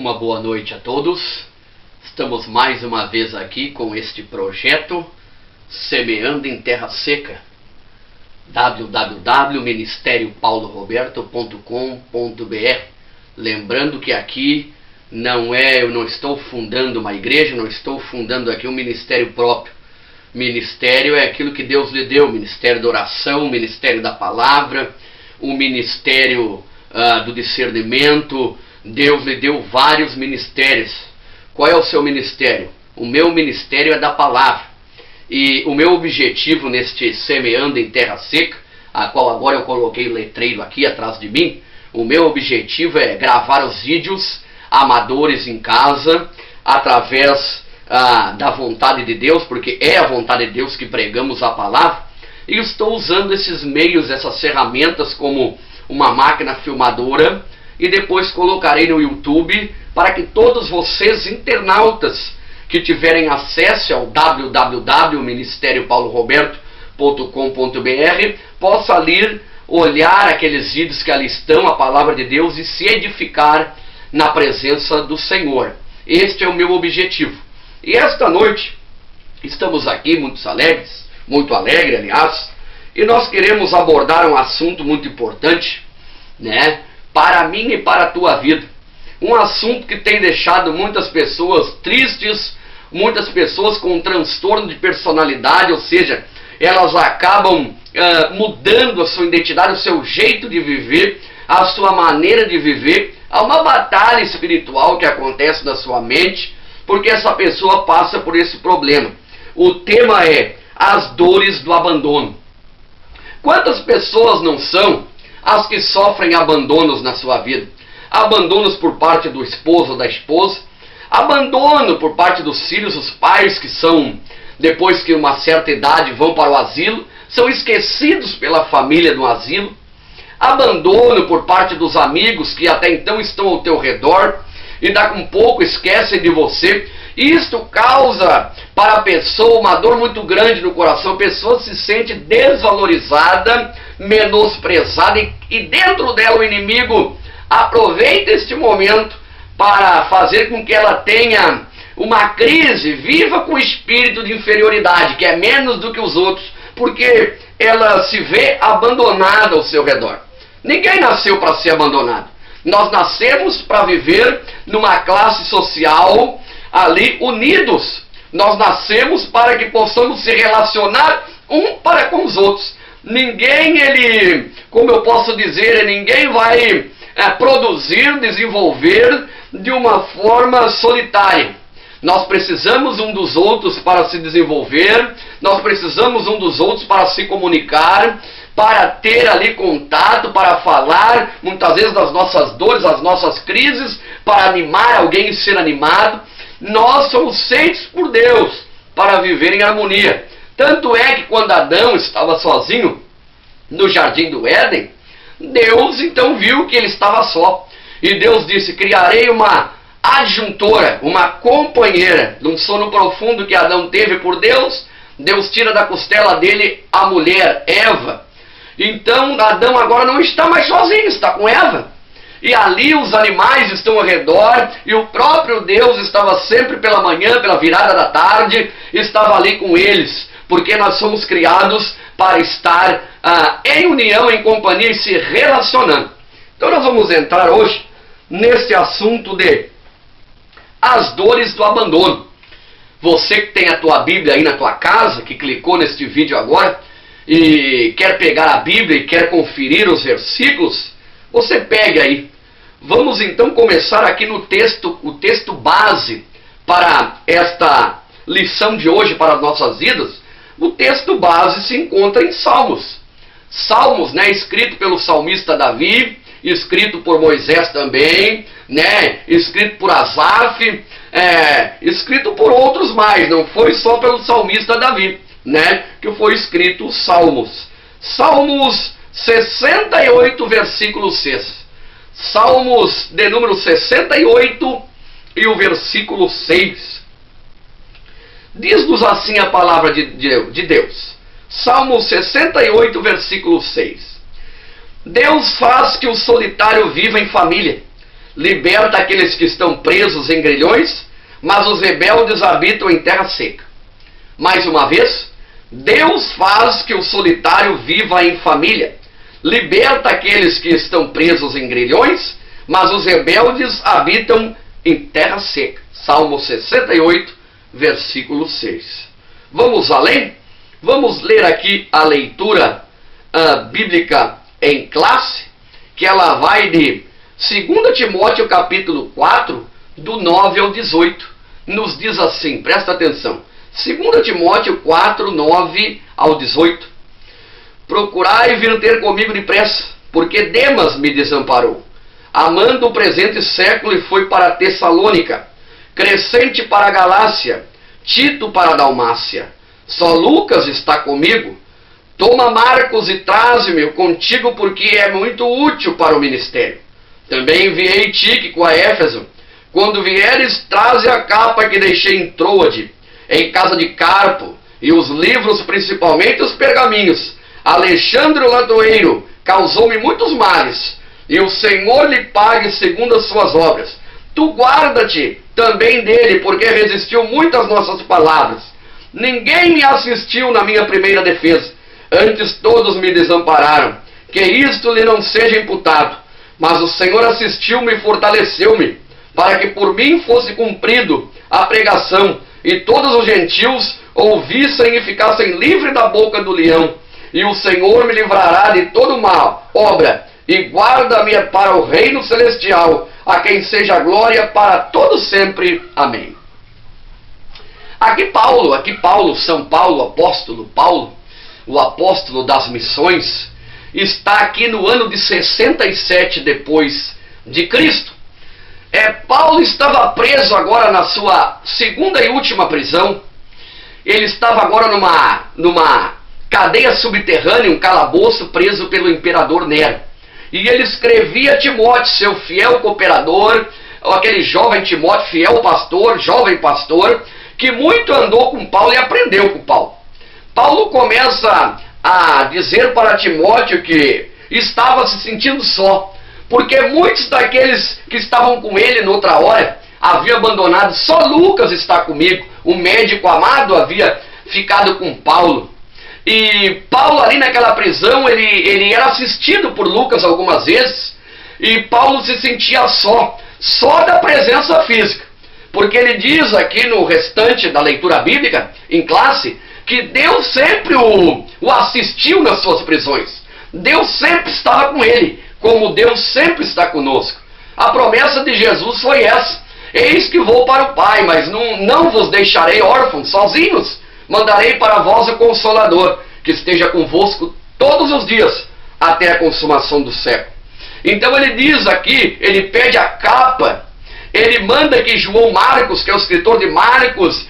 Uma boa noite a todos. Estamos mais uma vez aqui com este projeto Semeando em Terra Seca. www.ministeriopaulo.roberto.com.br. Lembrando que aqui eu não estou fundando uma igreja, não estou fundando aqui um ministério próprio. Ministério é aquilo que Deus lhe deu, o ministério da oração, o ministério da palavra, o ministério do discernimento. Deus lhe deu vários ministérios. Qual é o seu ministério? O meu ministério é da palavra. E o meu objetivo neste Semeando em Terra Seca, a qual agora eu coloquei o letreiro aqui atrás de mim, o meu objetivo é gravar os vídeos amadores em casa, através da vontade de Deus, porque é a vontade de Deus que pregamos a palavra, e estou usando esses meios, essas ferramentas como uma máquina filmadora, e depois colocarei no YouTube para que todos vocês internautas que tiverem acesso ao www.ministeriopaulo.roberto.com.br possam ali olhar aqueles vídeos que ali estão, a palavra de Deus, e se edificar na presença do Senhor. Este é o meu objetivo. E esta noite estamos aqui muito alegres, aliás, e nós queremos abordar um assunto muito importante, para mim e para a tua vida. Um assunto que tem deixado muitas pessoas tristes, muitas pessoas com um transtorno de personalidade, ou seja, elas acabam mudando a sua identidade, o seu jeito de viver, a sua maneira de viver. Há uma batalha espiritual que acontece na sua mente, porque essa pessoa passa por esse problema. O tema é as dores do abandono. Quantas pessoas não são as que sofrem abandonos na sua vida? Abandonos por parte do esposo ou da esposa, abandono por parte dos filhos, os pais que são, depois que uma certa idade vão para o asilo, são esquecidos pela família do asilo, abandono por parte dos amigos que até então estão ao teu redor, e daqui um pouco esquecem de você. Isto causa para a pessoa uma dor muito grande no coração. A pessoa se sente desvalorizada, menosprezada, e dentro dela o inimigo aproveita este momento para fazer com que ela tenha uma crise, viva com o espírito de inferioridade, que é menos do que os outros, porque ela se vê abandonada ao seu redor. Ninguém nasceu para ser abandonado. Nós nascemos para viver numa classe social ali unidos. Nós nascemos para que possamos se relacionar um para com os outros. Ninguém, ninguém vai produzir, desenvolver de uma forma solitária. Nós precisamos um dos outros para se desenvolver, nós precisamos um dos outros para se comunicar, para ter ali contato, para falar, muitas vezes das nossas dores, das nossas crises, para animar alguém e ser animado. Nós somos feitos por Deus para viver em harmonia. Tanto é que quando Adão estava sozinho no jardim do Éden, Deus então viu que ele estava só. E Deus disse: criarei uma adjuntora, uma companheira. Num sono profundo que Adão teve por Deus, Deus tira da costela dele a mulher, Eva. Então Adão agora não está mais sozinho, está com Eva. E ali os animais estão ao redor, e o próprio Deus estava sempre pela manhã, pela virada da tarde, estava ali com eles, porque nós somos criados para estar em união, em companhia e se relacionando. Então nós vamos entrar hoje neste assunto de as dores do abandono. Você que tem a tua Bíblia aí na tua casa, que clicou neste vídeo agora, e quer pegar a Bíblia e quer conferir os versículos, você pegue aí. Vamos então começar aqui no texto, o texto base para esta lição de hoje, para as nossas vidas. O texto base se encontra em Salmos. Salmos, escrito pelo salmista Davi, escrito por Moisés também, escrito por Asaf, escrito por outros mais, não foi só pelo salmista Davi, que foi escrito os Salmos. Salmos 68, versículo 6. Salmos de número 68 e o versículo 6. Diz-nos assim a palavra de Deus. Salmos 68, versículo 6. Deus faz que o solitário viva em família, liberta aqueles que estão presos em grilhões, mas os rebeldes habitam em terra seca. Mais uma vez, Deus faz que o solitário viva em família, liberta aqueles que estão presos em grilhões, mas os rebeldes habitam em terra seca. Salmo 68, versículo 6. Vamos além? Vamos ler aqui a leitura bíblica em classe, que ela vai de 2 Timóteo capítulo 4, do 9 ao 18. Nos diz assim, presta atenção. 2 Timóteo 4, 9 ao 18. Procurai vir ter comigo depressa, porque Demas me desamparou, amando o presente século, e foi para Tessalônica, Crescente para a Galácia, Tito para a Dalmácia. Só Lucas está comigo. Toma Marcos e traze-me contigo, porque é muito útil para o ministério. Também enviei Tíquico a Éfeso. Quando vieres, traze a capa que deixei em Troade, em casa de Carpo, e os livros, principalmente os pergaminhos. Alexandre o latoeiro causou-me muitos males, e o Senhor lhe pague segundo as suas obras. Tu guarda-te também dele, porque resistiu muito às nossas palavras. Ninguém me assistiu na minha primeira defesa, antes todos me desampararam. Que isto lhe não seja imputado. Mas o Senhor assistiu-me e fortaleceu-me, para que por mim fosse cumprido a pregação, e todos os gentios ouvissem e ficassem livres da boca do leão. E o Senhor me livrará de toda mal obra, e guarda-me para o reino celestial, a quem seja a glória para todo sempre. Amém. Aqui Paulo, São Paulo, apóstolo Paulo, o apóstolo das missões, está aqui no ano de 67 depois de Cristo. Paulo estava preso agora na sua segunda e última prisão. Ele estava agora numa cadeia subterrânea, um calabouço, preso pelo imperador Nero. E ele escrevia a Timóteo, seu fiel cooperador, aquele jovem Timóteo, fiel pastor, jovem pastor, que muito andou com Paulo e aprendeu com Paulo. Paulo começa a dizer para Timóteo que estava se sentindo só, porque muitos daqueles que estavam com ele noutra hora haviam abandonado. Só Lucas está comigo. O médico amado havia ficado com Paulo. E Paulo ali naquela prisão, ele era assistido por Lucas algumas vezes, e Paulo se sentia só da presença física, porque ele diz aqui no restante da leitura bíblica, em classe, que Deus sempre o assistiu nas suas prisões. Deus sempre estava com ele, como Deus sempre está conosco. A promessa de Jesus foi essa: eis que vou para o Pai, mas não vos deixarei órfãos, sozinhos. Mandarei para vós o Consolador, que esteja convosco todos os dias, até a consumação do século. Então ele diz aqui, ele pede a capa, ele manda que João Marcos, que é o escritor de Marcos,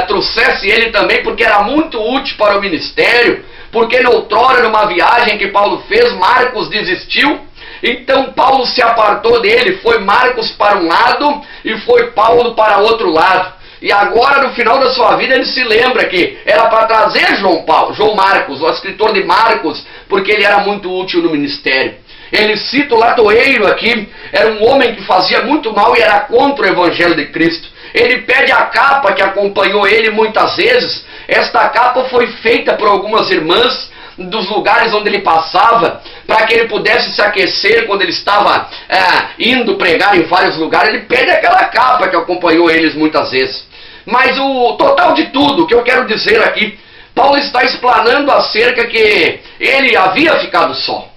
trouxesse ele também, porque era muito útil para o ministério, porque noutrora, numa viagem que Paulo fez, Marcos desistiu. Então Paulo se apartou dele, foi Marcos para um lado e foi Paulo para outro lado. E agora, no final da sua vida, ele se lembra que era para trazer João Marcos, o escritor de Marcos, porque ele era muito útil no ministério. Ele cita o latoeiro aqui, era um homem que fazia muito mal e era contra o evangelho de Cristo. Ele pede a capa que acompanhou ele muitas vezes. Esta capa foi feita por algumas irmãs dos lugares onde ele passava, para que ele pudesse se aquecer quando ele estava indo pregar em vários lugares. Ele pede aquela capa que acompanhou eles muitas vezes. Mas o total de tudo que eu quero dizer aqui, Paulo está explanando acerca que ele havia ficado só.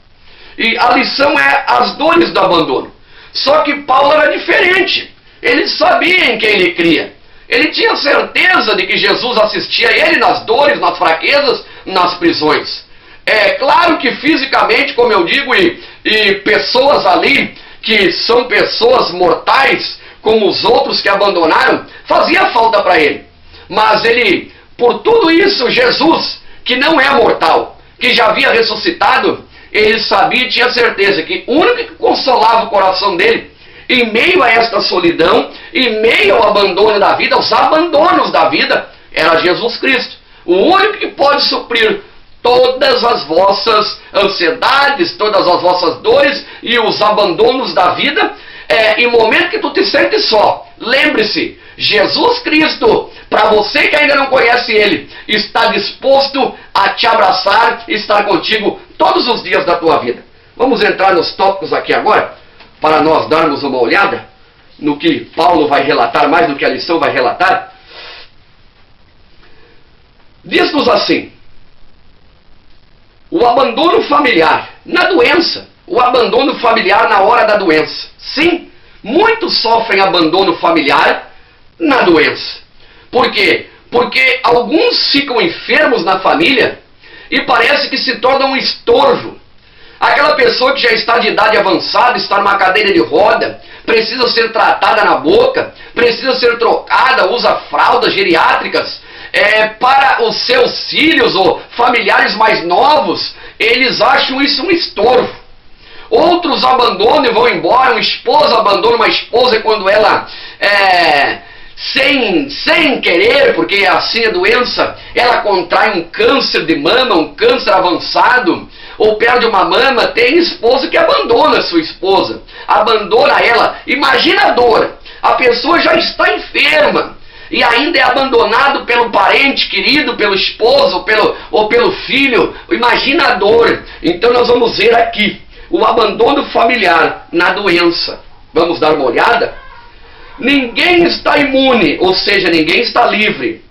E a lição é as dores do abandono. Só que Paulo era diferente. Ele sabia em quem ele cria. Ele tinha certeza de que Jesus assistia a ele nas dores, nas fraquezas, nas prisões. É claro que fisicamente, como eu digo, e pessoas ali que são pessoas mortais, como os outros que abandonaram, fazia falta para ele. Mas ele, por tudo isso, Jesus, que não é mortal, que já havia ressuscitado, ele sabia e tinha certeza que o único que consolava o coração dele, em meio a esta solidão, em meio ao abandono da vida, aos abandonos da vida, era Jesus Cristo. O único que pode suprir todas as vossas ansiedades, todas as vossas dores e os abandonos da vida, em momento que tu te sentes só, lembre-se, Jesus Cristo, para você que ainda não conhece Ele, está disposto a te abraçar e estar contigo todos os dias da tua vida. Vamos entrar nos tópicos aqui agora, para nós darmos uma olhada no que Paulo vai relatar, mais do que a lição vai relatar. Diz-nos assim: o abandono familiar na doença, o abandono familiar na hora da doença. Sim, muitos sofrem abandono familiar na doença. Por quê? Porque alguns ficam enfermos na família e parece que se tornam um estorvo. Aquela pessoa que já está de idade avançada, está numa cadeira de roda, precisa ser tratada na boca, precisa ser trocada, usa fraldas geriátricas, para os seus filhos ou familiares mais novos, eles acham isso um estorvo. Outros abandonam e vão embora. Um esposo abandona uma esposa quando ela, sem querer, porque assim a doença, ela contrai um câncer de mama, um câncer avançado, ou perde uma mama. Tem esposo que abandona a sua esposa, abandona ela. Imagina a dor, a pessoa já está enferma e ainda é abandonado pelo parente querido, pelo esposo ou pelo filho. Imagina a dor. Então nós vamos ver aqui o abandono familiar na doença. Vamos dar uma olhada? Ninguém está imune, ou seja, ninguém está livre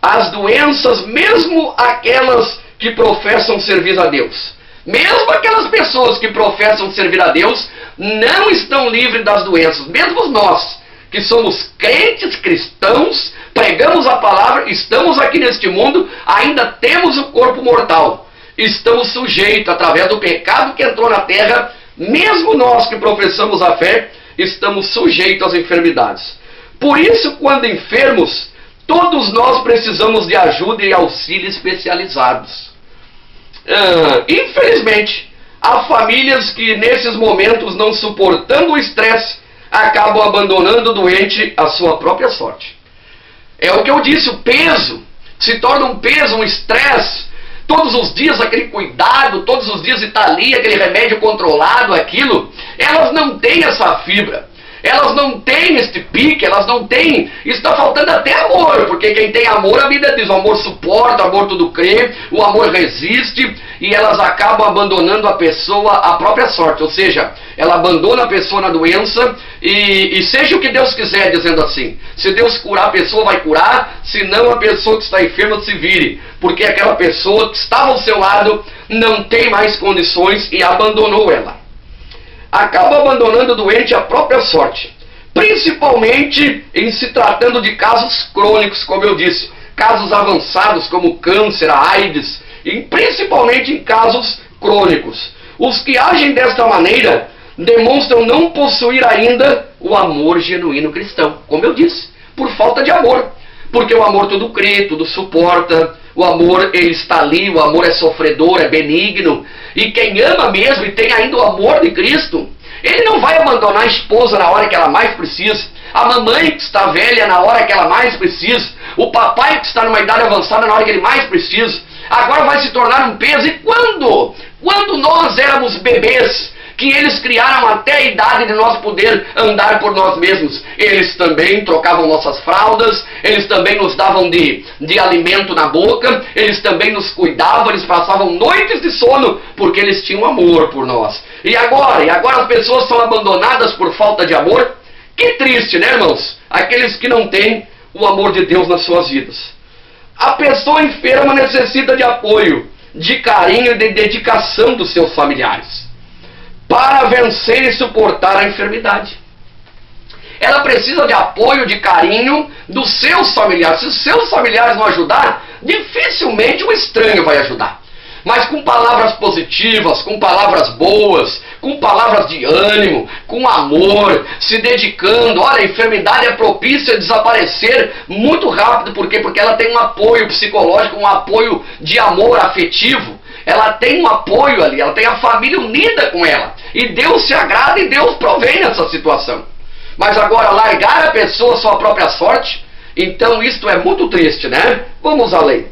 às doenças, mesmo aquelas que professam servir a Deus. Mesmo aquelas pessoas que professam servir a Deus não estão livres das doenças. Mesmo nós, que somos crentes, cristãos, pregamos a palavra, estamos aqui neste mundo, ainda temos o corpo mortal. Estamos sujeitos, através do pecado que entrou na terra, mesmo nós que professamos a fé, estamos sujeitos às enfermidades. Por isso, quando enfermos, todos nós precisamos de ajuda e auxílio especializados. Infelizmente, há famílias que nesses momentos, não suportando o estresse, acabam abandonando o doente à sua própria sorte. É o que eu disse, o peso se torna um peso, um estresse. Todos os dias aquele cuidado, todos os dias está ali, aquele remédio controlado, aquilo. Elas não têm essa fibra, elas não têm este pique, elas não têm, está faltando até amor, porque quem tem amor, a Bíblia diz, o amor suporta, o amor tudo crê, o amor resiste, e elas acabam abandonando a pessoa à própria sorte, ou seja, ela abandona a pessoa na doença, e seja o que Deus quiser, dizendo assim, se Deus curar a pessoa, vai curar, se não, a pessoa que está enferma se vire, porque aquela pessoa que estava ao seu lado não tem mais condições e abandonou ela. Acaba abandonando o doente à própria sorte, principalmente em se tratando de casos crônicos, como eu disse, casos avançados como câncer, a AIDS, e principalmente em casos crônicos. Os que agem desta maneira demonstram não possuir ainda o amor genuíno cristão, como eu disse, por falta de amor, porque o amor tudo crê, tudo suporta, o amor ele está ali, o amor é sofredor, é benigno, e quem ama mesmo e tem ainda o amor de Cristo, ele não vai abandonar a esposa na hora que ela mais precisa, a mamãe que está velha na hora que ela mais precisa, o papai que está numa idade avançada na hora que ele mais precisa. Agora vai se tornar um peso. E quando? Quando nós éramos bebês, que eles criaram até a idade de nós poder andar por nós mesmos, eles também trocavam nossas fraldas, eles também nos davam de alimento na boca, eles também nos cuidavam, eles passavam noites de sono, porque eles tinham amor por nós. E agora as pessoas são abandonadas por falta de amor? Que triste, né, irmãos? Aqueles que não têm o amor de Deus nas suas vidas. A pessoa enferma necessita de apoio, de carinho e de dedicação dos seus familiares para vencer e suportar a enfermidade. Ela precisa de apoio, de carinho dos seus familiares. Se os seus familiares não ajudar, dificilmente o estranho vai ajudar. Mas com palavras positivas, com palavras boas, com palavras de ânimo, com amor, se dedicando. Olha, a enfermidade é propícia a desaparecer muito rápido. Por quê? Porque ela tem um apoio psicológico, um apoio de amor afetivo. Ela tem um apoio ali, ela tem a família unida com ela. E Deus se agrada e Deus provém nessa situação. Mas agora, largar a pessoa à sua própria sorte, então isto é muito triste, né? Vamos além.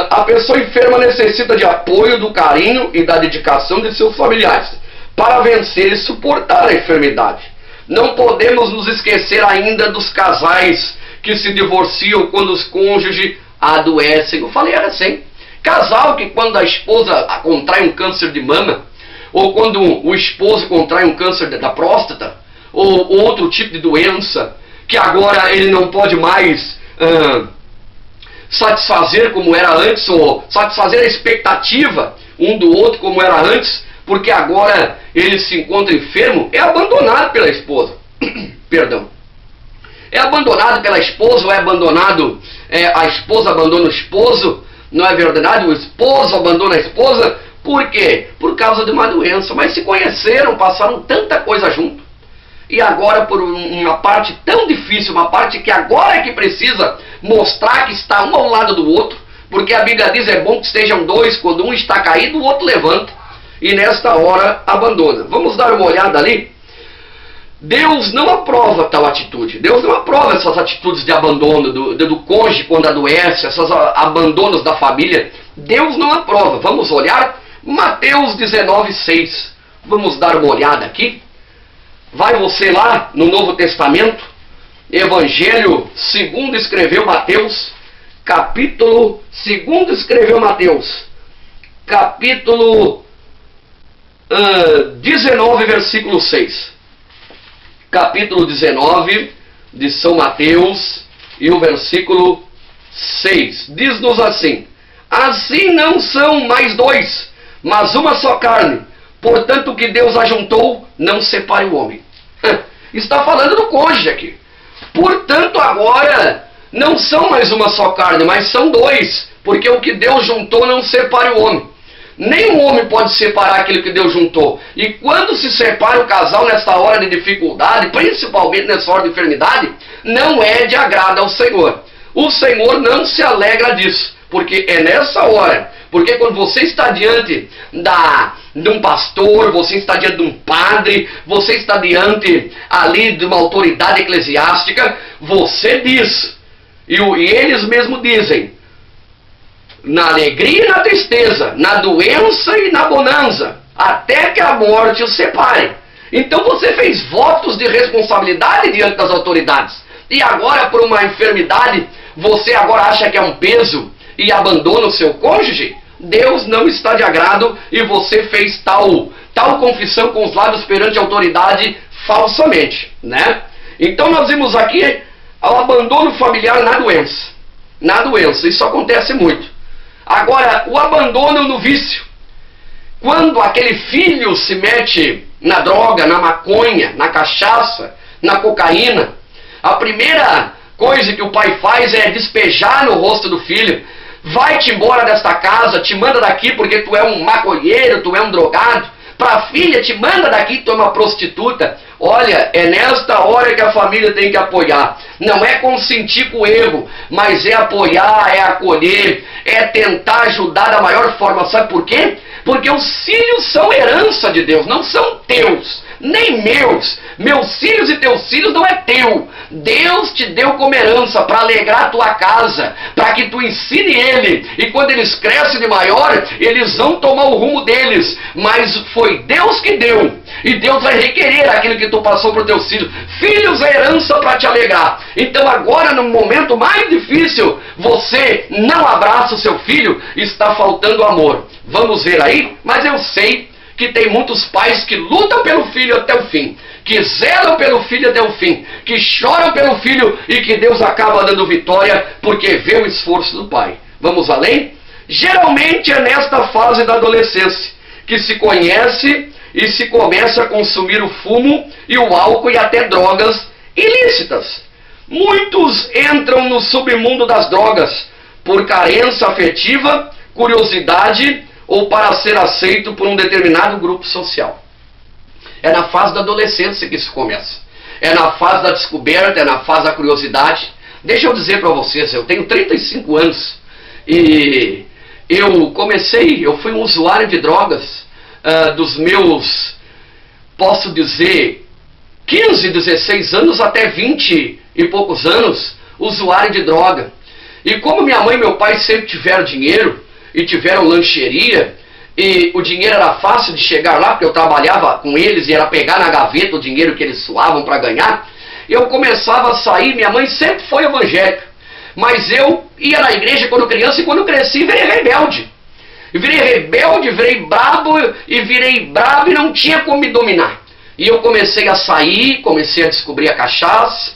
A pessoa enferma necessita de apoio, do carinho e da dedicação de seus familiares para vencer e suportar a enfermidade. Não podemos nos esquecer ainda dos casais que se divorciam quando os cônjuges adoecem. Eu falei assim, casal que quando a esposa contrai um câncer de mama, ou quando o esposo contrai um câncer da próstata, ou outro tipo de doença, que agora ele não pode mais satisfazer como era antes, ou satisfazer a expectativa um do outro como era antes, porque agora ele se encontra enfermo, é abandonado pela esposa. Perdão. É abandonado pela esposa, ou é abandonado, a esposa abandona o esposo, não é verdade? O esposo abandona a esposa, por quê? Por causa de uma doença. Mas se conheceram, passaram tanta coisa junto, e agora por uma parte tão difícil, uma parte que agora é que precisa mostrar que está um ao lado do outro, porque a Bíblia diz, é bom que estejam dois, quando um está caído, o outro levanta, e nesta hora abandona. Vamos dar uma olhada ali? Deus não aprova tal atitude. Deus não aprova essas atitudes de abandono do cônjuge quando adoece, esses abandonos da família. Deus não aprova. Vamos olhar Mateus 19:6. Vamos dar uma olhada aqui. Vai você lá no Novo Testamento, Evangelho segundo escreveu Mateus, capítulo 19, versículo 6. Capítulo 19 de São Mateus e o versículo 6. Diz-nos assim: assim não são mais dois, mas uma só carne. Portanto, o que Deus ajuntou, não separe o homem. Está falando do cônjuge aqui. Portanto, agora não são mais uma só carne, mas são dois. Porque o que Deus juntou, não separe o homem. Nem o homem pode separar aquilo que Deus juntou. E quando se separa o casal nessa hora de dificuldade, principalmente nessa hora de enfermidade, não é de agrado ao Senhor. O Senhor não se alegra disso, porque é nessa hora. Porque quando você está diante de um pastor, você está diante de um padre, você está diante ali de uma autoridade eclesiástica, você diz, e eles mesmos dizem, na alegria e na tristeza, na doença e na bonança, até que a morte os separe. Então você fez votos de responsabilidade diante das autoridades. E agora, por uma enfermidade, você agora acha que é um peso e abandona o seu cônjuge? Deus não está de agrado e você fez tal confissão com os lábios perante a autoridade falsamente, né? Então nós vimos aqui o abandono familiar na doença. Na doença, isso acontece muito. Agora, o abandono no vício. Quando aquele filho se mete na droga, na maconha, na cachaça, na cocaína, a primeira coisa que o pai faz é despejar no rosto do filho. Vai-te embora desta casa, te manda daqui porque tu é um maconheiro, tu é um drogado. Para a filha, te manda daqui, tu é uma prostituta. Olha, é nesta hora que a família tem que apoiar. Não é consentir com o erro, mas é apoiar, é acolher, é tentar ajudar da maior forma. Sabe por quê? Porque os filhos são herança de Deus, não são teus, nem meus. Meus filhos e teus filhos não é teu. Deus te deu como herança para alegrar a tua casa, para que tu ensine ele. E quando eles crescem de maior, eles vão tomar o rumo deles. Mas foi Deus que deu. E Deus vai requerer aquilo que tu passou para os teus filhos. Filhos é herança para te alegrar. Então agora, no momento mais difícil, você não abraça o seu filho, está faltando amor. Vamos ver aí? Mas eu sei que tem muitos pais que lutam pelo filho até o fim, que zelam pelo filho até o fim, que choram pelo filho e que Deus acaba dando vitória porque vê o esforço do pai. Vamos além? Geralmente é nesta fase da adolescência que se conhece e se começa a consumir o fumo e o álcool e até drogas ilícitas. Muitos entram no submundo das drogas por carência afetiva, curiosidade ou para ser aceito por um determinado grupo social. É na fase da adolescência que isso começa. É na fase da descoberta, é na fase da curiosidade. Deixa eu dizer para vocês, eu tenho 35 anos e eu fui um usuário de drogas dos meus, posso dizer, 15, 16 anos até 20 e poucos anos, usuário de droga. E como minha mãe e meu pai sempre tiveram dinheiro e tiveram lancheria, e o dinheiro era fácil de chegar lá, porque eu trabalhava com eles e era pegar na gaveta o dinheiro que eles suavam para ganhar, eu começava a sair. Minha mãe sempre foi evangélica, mas eu ia na igreja quando criança, e quando cresci virei rebelde. Virei brabo e não tinha como me dominar. E eu comecei a sair, comecei a descobrir a cachaça,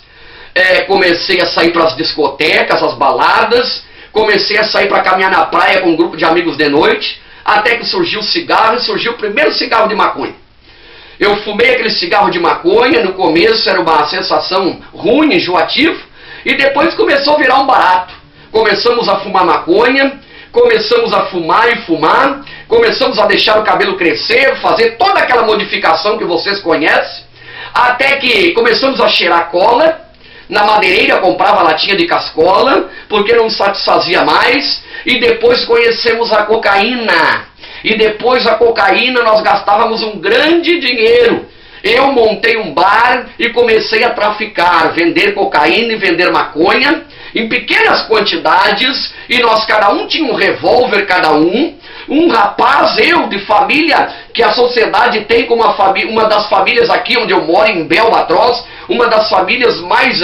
comecei a sair para as discotecas, as baladas, comecei a sair para caminhar na praia com um grupo de amigos de noite, até que surgiu o cigarro, e surgiu o primeiro cigarro de maconha. Eu fumei aquele cigarro de maconha, no começo era uma sensação ruim, enjoativo, e depois começou a virar um barato. Começamos a fumar maconha, começamos a fumar e fumar, começamos a deixar o cabelo crescer, fazer toda aquela modificação que vocês conhecem, até que começamos a cheirar cola. Na madeireira comprava latinha de cascola, porque não satisfazia mais, e depois conhecemos a cocaína. E depois da cocaína nós gastávamos um grande dinheiro. Eu montei um bar e comecei a traficar, vender cocaína e vender maconha, em pequenas quantidades, e nós cada um tinha um revólver cada um. Um rapaz, eu, de família, que a sociedade tem como uma das famílias aqui onde eu moro, em Belbatroz, uma das famílias mais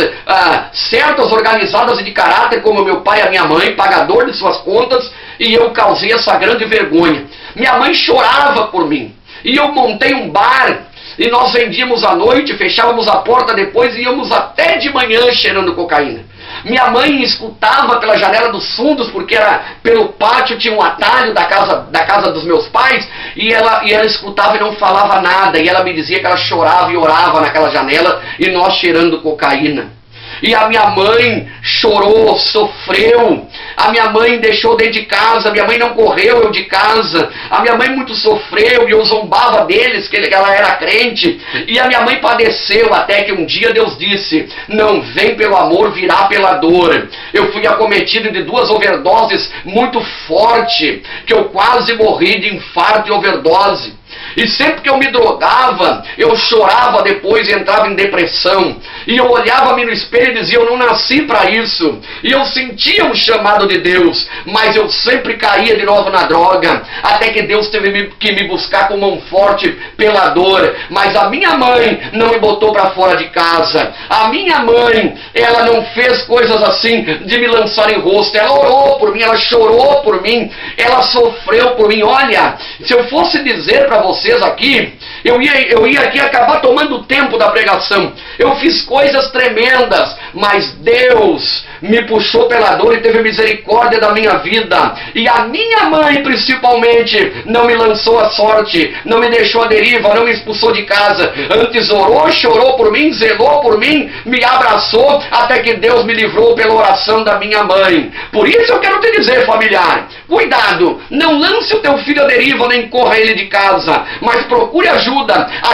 certas, organizadas e de caráter, como meu pai e a minha mãe, pagador de suas contas, e eu causei essa grande vergonha. Minha mãe chorava por mim, e eu montei um bar, e nós vendíamos à noite, fechávamos a porta depois e íamos até de manhã cheirando cocaína. Minha mãe escutava pela janela dos fundos, porque era pelo pátio, tinha um atalho da casa dos meus pais, e ela escutava e não falava nada, e ela me dizia que ela chorava e orava naquela janela, e nós cheirando cocaína. E a minha mãe chorou, sofreu. A minha mãe deixou dentro de casa. A minha mãe não correu eu de casa. A minha mãe muito sofreu e eu zombava deles, que ela era crente. E a minha mãe padeceu até que um dia Deus disse: não vem pelo amor, virá pela dor. Eu fui acometido de 2 overdoses muito forte, que eu quase morri de infarto e overdose. E sempre que eu me drogava, eu chorava depois e entrava em depressão. E eu olhava-me no espelho e dizia: eu não nasci para isso. E eu sentia um chamado de Deus, mas eu sempre caía de novo na droga, até que Deus teve que me buscar com mão forte pela dor. Mas a minha mãe não me botou para fora de casa. A minha mãe, ela não fez coisas assim de me lançar em rosto. Ela orou por mim, ela chorou por mim, ela sofreu por mim. Olha, se eu fosse dizer para vocês aqui, eu ia aqui acabar tomando o tempo da pregação. Eu fiz coisas tremendas, mas Deus me puxou pela dor e teve misericórdia da minha vida. E a minha mãe, principalmente, não me lançou a sorte, não me deixou à deriva, não me expulsou de casa. Antes orou, chorou por mim, zelou por mim, me abraçou, até que Deus me livrou pela oração da minha mãe. Por isso eu quero te dizer, familiar, cuidado, não lance o teu filho à deriva, nem corra ele de casa, mas procure ajuda.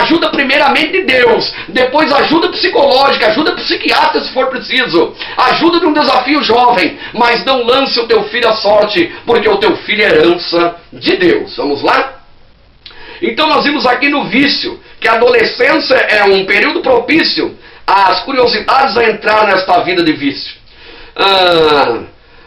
Ajuda primeiramente de Deus, depois ajuda psicológica, ajuda psiquiátrica se for preciso, ajuda de um desafio jovem, mas não lance o teu filho à sorte, porque o teu filho é herança de Deus. Vamos lá? Então nós vimos aqui no vício, que a adolescência é um período propício às curiosidades a entrar nesta vida de vício.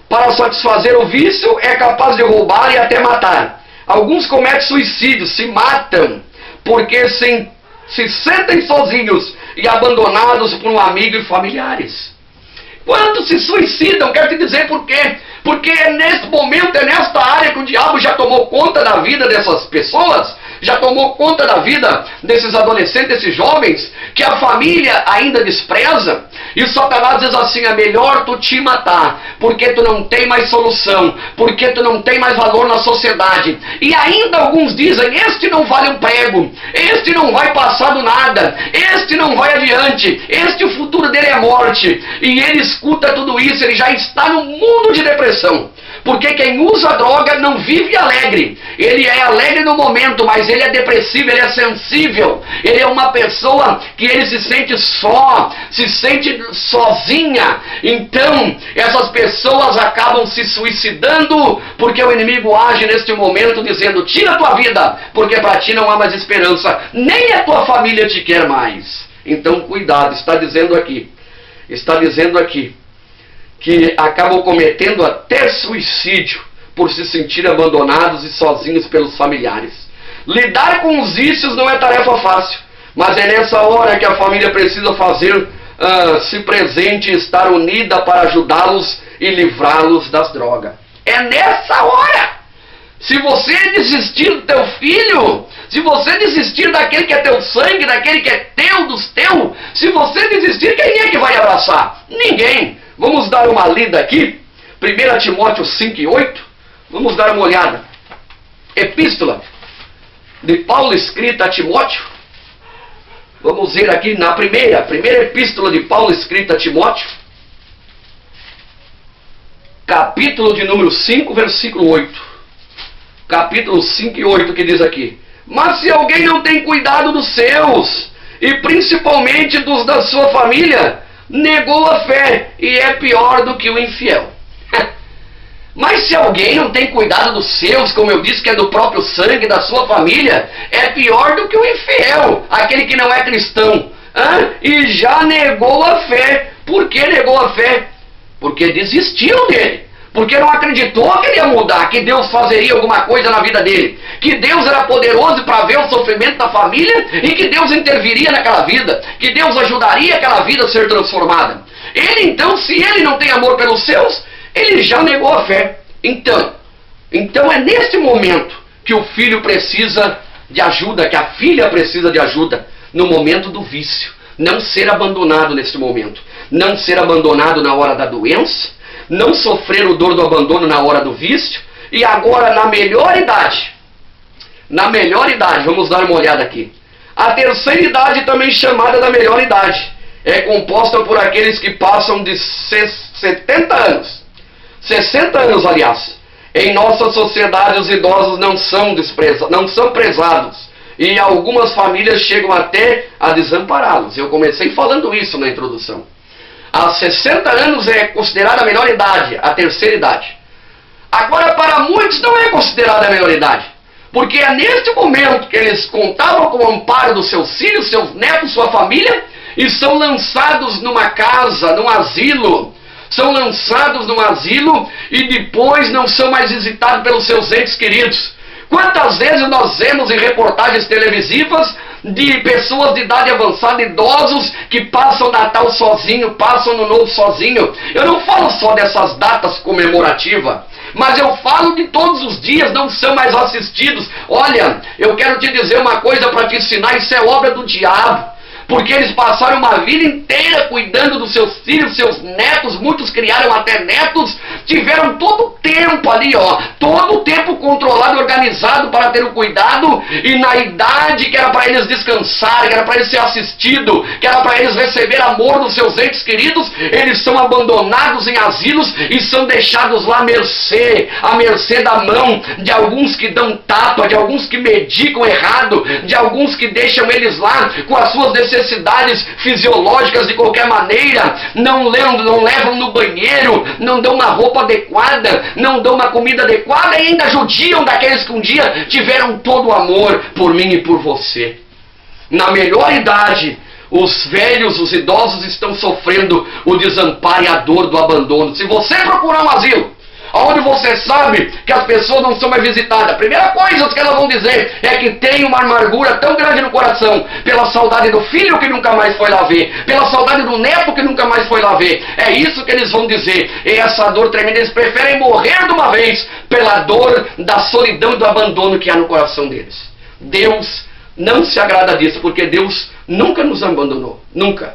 Para satisfazer o vício é capaz de roubar e até matar. Alguns cometem suicídio, se matam, porque se sentem sozinhos e abandonados por um amigo e familiares. Quantos se suicidam? Quero te dizer por quê. Porque é neste momento, é nesta área que o diabo já tomou conta da vida dessas pessoas, já tomou conta da vida desses adolescentes, desses jovens, que a família ainda despreza. E o Satanás diz assim: é melhor tu te matar, porque tu não tem mais solução, porque tu não tem mais valor na sociedade. E ainda alguns dizem: este não vale um prego, este não vai passar do nada, este não vai adiante, este o futuro dele é morte. E ele escuta tudo isso, ele já está no mundo de depressão. Porque quem usa droga não vive alegre. Ele é alegre no momento, mas ele é depressivo, ele é sensível. Ele é uma pessoa que ele se sente só, se sente sozinha. Então, essas pessoas acabam se suicidando, porque o inimigo age neste momento dizendo: tira a tua vida, porque para ti não há mais esperança, nem a tua família te quer mais. Então, cuidado, está dizendo aqui que acabam cometendo até suicídio por se sentir abandonados e sozinhos pelos familiares. Lidar com os vícios não é tarefa fácil, mas é nessa hora que a família precisa se presente e estar unida para ajudá-los e livrá-los das drogas. É nessa hora! Se você desistir do teu filho, se você desistir daquele que é teu sangue, daquele que é teu, dos teus, se você desistir, quem é que vai abraçar? Ninguém. Vamos dar uma lida aqui. 1 Timóteo 5:8. Vamos dar uma olhada. Epístola de Paulo escrita a Timóteo. Vamos ver aqui na primeira epístola de Paulo escrita a Timóteo. Capítulo de número 5, versículo 8. Capítulo 5 e 8, que diz aqui: mas se alguém não tem cuidado dos seus, e principalmente dos da sua família, negou a fé, e é pior do que o infiel. Mas se alguém não tem cuidado dos seus, como eu disse, que é do próprio sangue, da sua família, é pior do que o infiel, aquele que não é cristão. E já negou a fé. Por que negou a fé? Porque desistiu dele. Porque não acreditou que ele ia mudar, que Deus fazeria alguma coisa na vida dele, que Deus era poderoso para ver o sofrimento da família e que Deus interviria naquela vida, que Deus ajudaria aquela vida a ser transformada. Ele então, se ele não tem amor pelos seus, ele já negou a fé. Então é neste momento que o filho precisa de ajuda, que a filha precisa de ajuda, no momento do vício. Não ser abandonado neste momento, não ser abandonado na hora da doença, não sofrer o dor do abandono na hora do vício, e agora na melhor idade, vamos dar uma olhada aqui. A terceira idade, também chamada da melhor idade, é composta por aqueles que passam de 70 anos, 60 anos aliás. Em nossa sociedade os idosos não são prezados, e algumas famílias chegam até a desampará-los. Eu comecei falando isso na introdução. Aos 60 anos é considerada a melhor idade, a terceira idade. Agora, para muitos não é considerada a melhor idade, porque é neste momento que eles contavam com o amparo dos seus filhos, seus netos, sua família, e são lançados numa casa, num asilo. São lançados num asilo e depois não são mais visitados pelos seus entes queridos. Quantas vezes nós vemos em reportagens televisivas de pessoas de idade avançada, idosos, que passam o Natal sozinho, passam no Novo sozinho. Eu não falo só dessas datas comemorativas, mas eu falo de todos os dias, não são mais assistidos. Olha, eu quero te dizer uma coisa para te ensinar, isso é obra do diabo. Porque eles passaram uma vida inteira cuidando dos seus filhos, seus netos, muitos criaram até netos, tiveram todo o tempo ali, todo o tempo controlado e organizado para ter o cuidado, e na idade que era para eles descansar, que era para eles ser assistidos, que era para eles receber amor dos seus entes queridos, eles são abandonados em asilos e são deixados lá à mercê da mão de alguns que dão tapa, de alguns que medicam errado, de alguns que deixam eles lá com as suas necessidades fisiológicas de qualquer maneira, não levam no banheiro, não dão uma roupa adequada, não dão uma comida adequada, e ainda judiam daqueles que um dia tiveram todo o amor por mim e por você. Na melhor idade, os velhos, os idosos estão sofrendo o desamparo e a dor do abandono. Se você procurar um asilo onde você sabe que as pessoas não são mais visitadas, a primeira coisa que elas vão dizer é que tem uma amargura tão grande no coração, pela saudade do filho que nunca mais foi lá ver, pela saudade do neto que nunca mais foi lá ver. É isso que eles vão dizer. E essa dor tremenda, eles preferem morrer de uma vez pela dor da solidão e do abandono que há no coração deles. Deus não se agrada disso, porque Deus nunca nos abandonou. Nunca.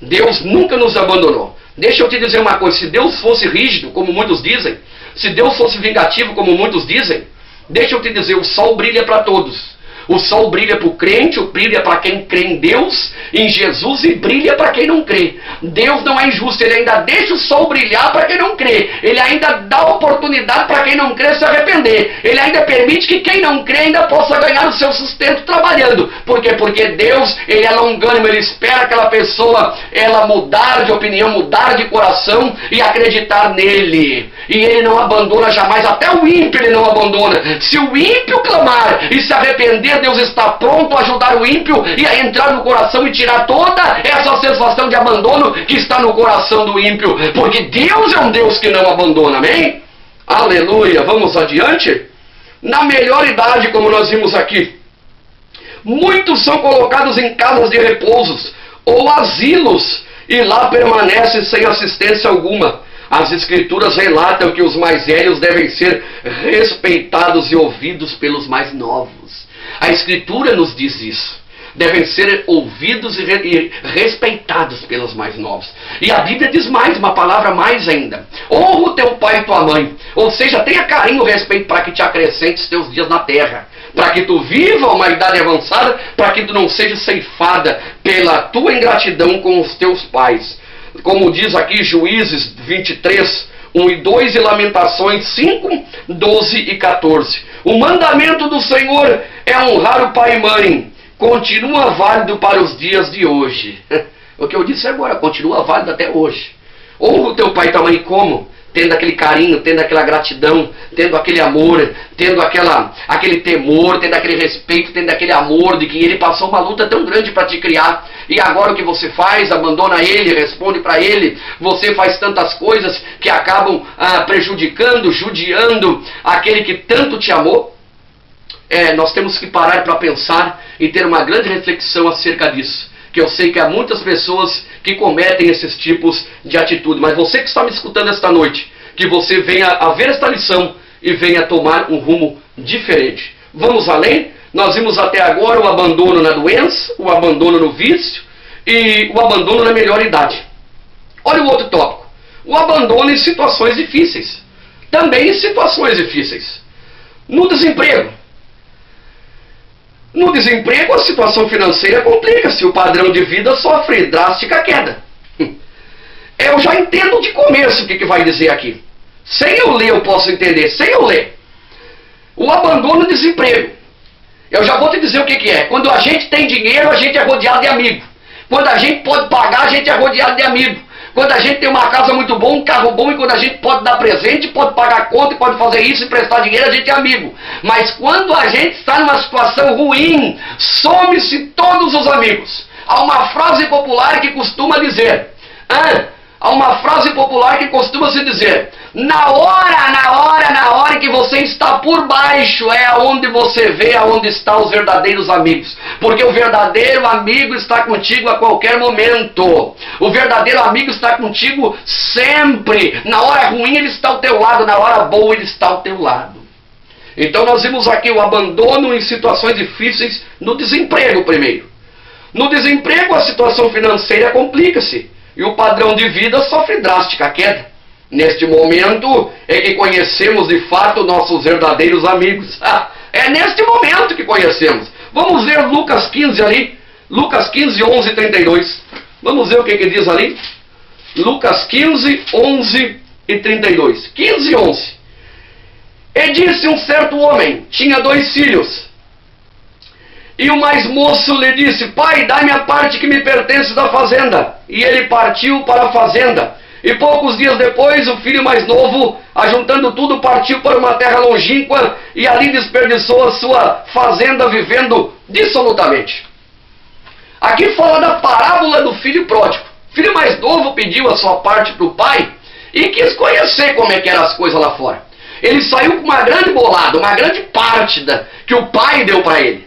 Deus nunca nos abandonou. Deixa eu te dizer uma coisa, se Deus fosse rígido, como muitos dizem, se Deus fosse vingativo, como muitos dizem, deixa eu te dizer, o sol brilha para todos. O sol brilha para o crente, brilha para quem crê em Deus, em Jesus, e brilha para quem não crê. Deus não é injusto, Ele ainda deixa o sol brilhar para quem não crê. Ele ainda dá oportunidade para quem não crê se arrepender. Ele ainda permite que quem não crê ainda possa ganhar o seu sustento trabalhando. Por quê? Porque Deus, Ele é longânimo, Ele espera aquela pessoa, ela mudar de opinião, mudar de coração e acreditar nele. E Ele não abandona jamais, até o ímpio Ele não abandona. Se o ímpio clamar e se arrepender, Deus está pronto a ajudar o ímpio e a entrar no coração e tirar toda essa sensação de abandono que está no coração do ímpio, porque Deus é um Deus que não abandona, amém? Aleluia. Vamos adiante? Na melhor idade, como nós vimos aqui, muitos são colocados em casas de repousos ou asilos e lá permanecem sem assistência alguma. As Escrituras relatam que os mais velhos devem ser respeitados e ouvidos pelos mais novos. A Escritura nos diz isso. Devem ser ouvidos e respeitados pelos mais novos. E a Bíblia diz mais, uma palavra mais ainda. Honra o teu pai e tua mãe. Ou seja, tenha carinho e respeito para que te acrescentes teus dias na terra. Para que tu viva uma idade avançada, para que tu não seja ceifada pela tua ingratidão com os teus pais. Como diz aqui Juízes 23, 1 e 2 e Lamentações 5, 12 e 14. O mandamento do Senhor é honrar o pai e mãe. Continua válido para os dias de hoje. O que eu disse agora, continua válido até hoje. Honra o teu pai e tua mãe como? Tendo aquele carinho, tendo aquela gratidão, tendo aquele amor, tendo aquele temor, tendo aquele respeito, tendo aquele amor de que ele passou uma luta tão grande para te criar. E agora o que você faz? Abandona ele, responde para ele. Você faz tantas coisas que acabam prejudicando, judiando aquele que tanto te amou. Nós temos que parar para pensar e ter uma grande reflexão acerca disso. Que eu sei que há muitas pessoas que cometem esses tipos de atitude. Mas você que está me escutando esta noite, que você venha a ver esta lição e venha tomar um rumo diferente. Vamos além? Nós vimos até agora o abandono na doença, o abandono no vício e o abandono na melhor idade. Olha o outro tópico. O abandono em situações difíceis. Também em situações difíceis. No desemprego. No desemprego, a situação financeira complica-se, o padrão de vida sofre drástica queda. Eu já entendo de começo o que vai dizer aqui. Sem eu ler, eu posso entender. Sem eu ler. O abandono e desemprego. Eu já vou te dizer o que é. Quando a gente tem dinheiro, a gente é rodeado de amigo. Quando a gente pode pagar, a gente é rodeado de amigo. Quando a gente tem uma casa muito boa, um carro bom, e quando a gente pode dar presente, pode pagar conta, e pode fazer isso, emprestar dinheiro, a gente é amigo. Mas quando a gente está numa situação ruim, some-se todos os amigos. Há uma frase popular que costuma dizer, se dizer, na hora que você está por baixo, é onde você vê aonde estão os verdadeiros amigos. Porque o verdadeiro amigo está contigo a qualquer momento. O verdadeiro amigo está contigo sempre. Na hora ruim ele está ao teu lado, na hora boa ele está ao teu lado. Então nós vimos aqui o abandono em situações difíceis no desemprego primeiro. No desemprego a situação financeira complica-se. E o padrão de vida sofre drástica queda. Neste momento é que conhecemos de fato nossos verdadeiros amigos. É neste momento que conhecemos. Vamos ver Lucas 15 ali. Lucas 15, 11 e 32. Vamos ver o que diz ali. Lucas 15, 11 e 32. 15 e 11. E disse um certo homem, tinha 2 filhos. E o mais moço lhe disse, pai, dá-me a parte que me pertence da fazenda. E ele partiu para a fazenda. E poucos dias depois, o filho mais novo, ajuntando tudo, partiu para uma terra longínqua e ali desperdiçou a sua fazenda vivendo dissolutamente. Aqui fala da parábola do filho pródigo. O filho mais novo pediu a sua parte para o pai e quis conhecer como é que eram as coisas lá fora. Ele saiu com uma grande bolada, uma grande parte que o pai deu para ele.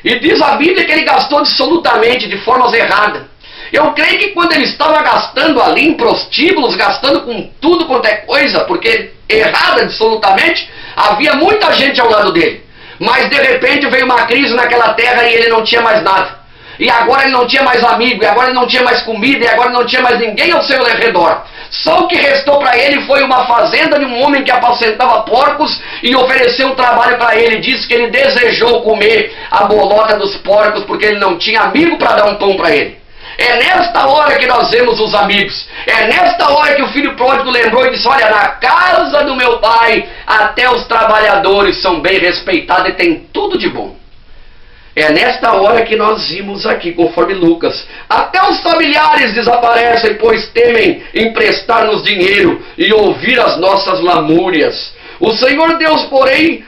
E diz a Bíblia que ele gastou dissolutamente, de formas erradas. Eu creio que quando ele estava gastando ali em prostíbulos, gastando com tudo quanto é coisa, porque errada absolutamente, havia muita gente ao lado dele. Mas de repente veio uma crise naquela terra e ele não tinha mais nada. E agora ele não tinha mais amigo, e agora ele não tinha mais comida, e agora não tinha mais ninguém ao seu redor. Só o que restou para ele foi uma fazenda de um homem que apacentava porcos e ofereceu um trabalho para ele. Disse que ele desejou comer a bolota dos porcos porque ele não tinha amigo para dar um pão para ele. É nesta hora que nós vemos os amigos. É nesta hora que o filho pródigo lembrou e disse, olha, na casa do meu pai até os trabalhadores são bem respeitados e tem tudo de bom. É nesta hora que nós vimos aqui, conforme Lucas. Até os familiares desaparecem, pois temem emprestar-nos dinheiro e ouvir as nossas lamúrias. O Senhor Deus, porém,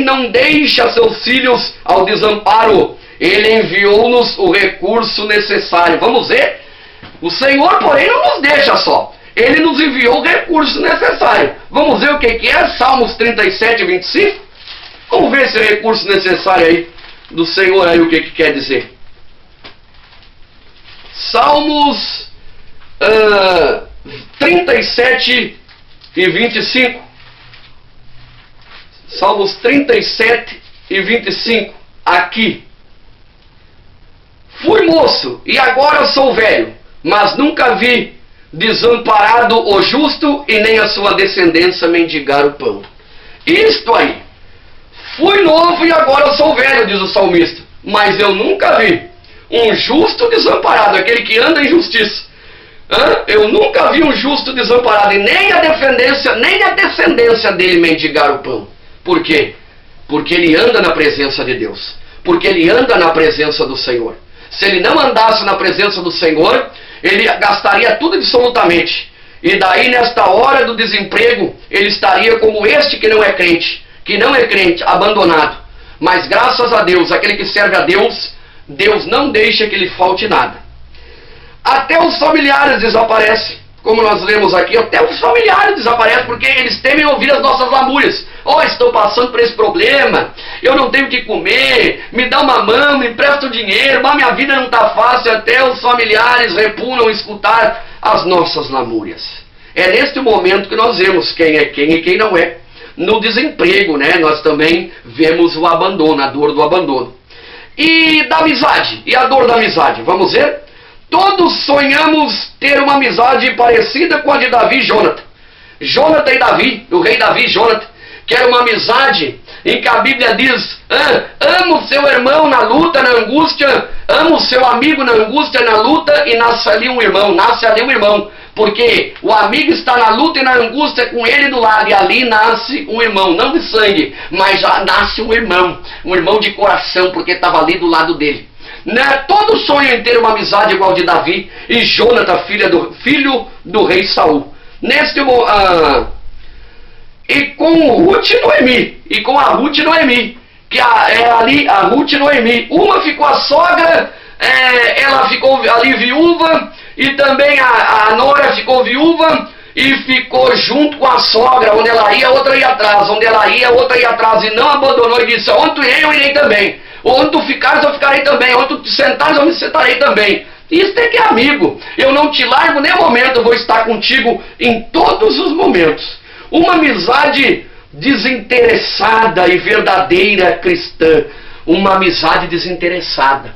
não deixa seus filhos ao desamparo. Ele enviou-nos o recurso necessário. Vamos ver? O Senhor, porém, não nos deixa só. Ele nos enviou o recurso necessário. Vamos ver o que é Salmos 37, 25? Vamos ver esse recurso necessário aí do Senhor aí, o que quer dizer. Salmos 37 e 25. Salmos 37 e 25. Aqui. Fui moço e agora sou velho, mas nunca vi desamparado o justo e nem a sua descendência mendigar o pão. Isto aí. Fui novo e agora sou velho, diz o salmista, mas eu nunca vi um justo desamparado, aquele que anda em justiça. Eu nunca vi um justo desamparado e nem a descendência dele mendigar o pão. Por quê? Porque ele anda na presença de Deus. Porque ele anda na presença do Senhor. Se ele não andasse na presença do Senhor, ele gastaria tudo absolutamente. E daí, nesta hora do desemprego, ele estaria como este que não é crente, abandonado. Mas graças a Deus, aquele que serve a Deus, Deus não deixa que lhe falte nada. Até os familiares desaparecem. Como nós lemos aqui, até os familiares desaparecem porque eles temem ouvir as nossas lamúrias. Estou passando por esse problema, eu não tenho o que comer, me dá uma mão, me empresta o dinheiro, mas minha vida não está fácil. Até os familiares repugnam escutar as nossas lamúrias. É neste momento que nós vemos quem é quem e quem não é. No desemprego, né, nós também vemos o abandono, a dor do abandono. E da amizade, e a dor da amizade, vamos ver? Todos sonhamos ter uma amizade parecida com a de Davi e Jonathan. Jonathan e Davi, o rei Davi e Jonathan, que era uma amizade em que a Bíblia diz: ama o seu irmão na luta, na angústia, ama o seu amigo na angústia, na luta, e nasce ali um irmão. Porque o amigo está na luta e na angústia com ele do lado, e ali nasce um irmão, não de sangue, mas já nasce um irmão de coração, porque estava ali do lado dele. Todo sonho em ter uma amizade igual de Davi e Jonathan, filho do rei Saul. E com Ruth e Noemi, a Ruth e Noemi, uma ficou a sogra, ela ficou ali viúva, e também a nora ficou viúva, e ficou junto com a sogra. Onde ela ia, a outra ia atrás, e não abandonou, e disse: onde tu irei, eu irei também. Onde tu ficares, eu ficarei também. Onde tu te sentares, eu me sentarei também. Isso é que é amigo. Eu não te largo nem um momento, eu vou estar contigo em todos os momentos. Uma amizade desinteressada e verdadeira cristã. Uma amizade desinteressada.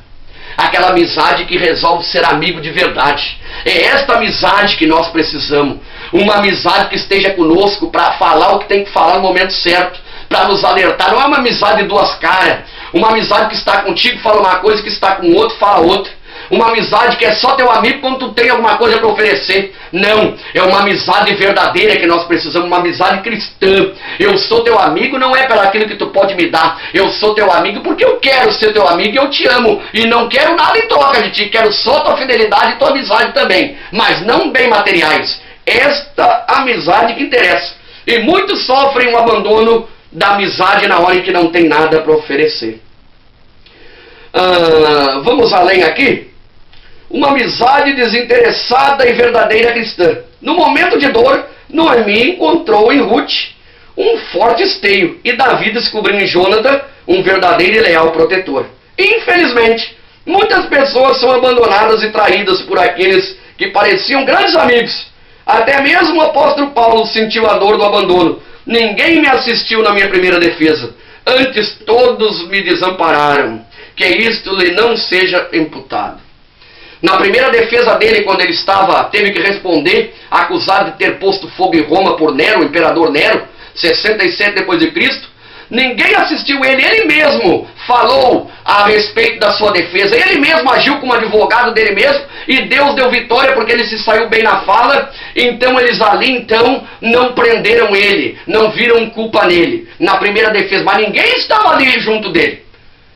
Aquela amizade que resolve ser amigo de verdade. É esta amizade que nós precisamos. Uma amizade que esteja conosco para falar o que tem que falar no momento certo, para nos alertar. Não é uma amizade de duas caras. Uma amizade que está contigo fala uma coisa, que está com o outro fala outra. Uma amizade que é só teu amigo quando tu tem alguma coisa para oferecer. Não, é uma amizade verdadeira que nós precisamos, uma amizade cristã. Eu sou teu amigo não é pelo aquilo que tu pode me dar. Eu sou teu amigo porque eu quero ser teu amigo e eu te amo. E não quero nada em troca de ti, quero só tua fidelidade e tua amizade também. Mas não bem materiais. Esta amizade que interessa. E muitos sofrem um abandono da amizade na hora em que não tem nada para oferecer. Vamos além aqui. Uma amizade desinteressada e verdadeira cristã. No momento de dor, Noemi encontrou em Ruth um forte esteio, e Davi descobriu em Jonathan um verdadeiro e leal protetor. Infelizmente, muitas pessoas são abandonadas e traídas por aqueles que pareciam grandes amigos. Até mesmo o apóstolo Paulo sentiu a dor do abandono. Ninguém me assistiu na minha primeira defesa. Antes todos me desampararam. Que isto lhe não seja imputado. Na primeira defesa dele, quando ele teve que responder, acusado de ter posto fogo em Roma por Nero, o imperador Nero, 67 depois de Cristo, ninguém assistiu ele. Ele mesmo falou a respeito da sua defesa. Ele mesmo agiu como advogado dele mesmo, e Deus deu vitória porque ele se saiu bem na fala. Então eles ali não prenderam ele, não viram culpa nele na primeira defesa, mas ninguém estava ali junto dele.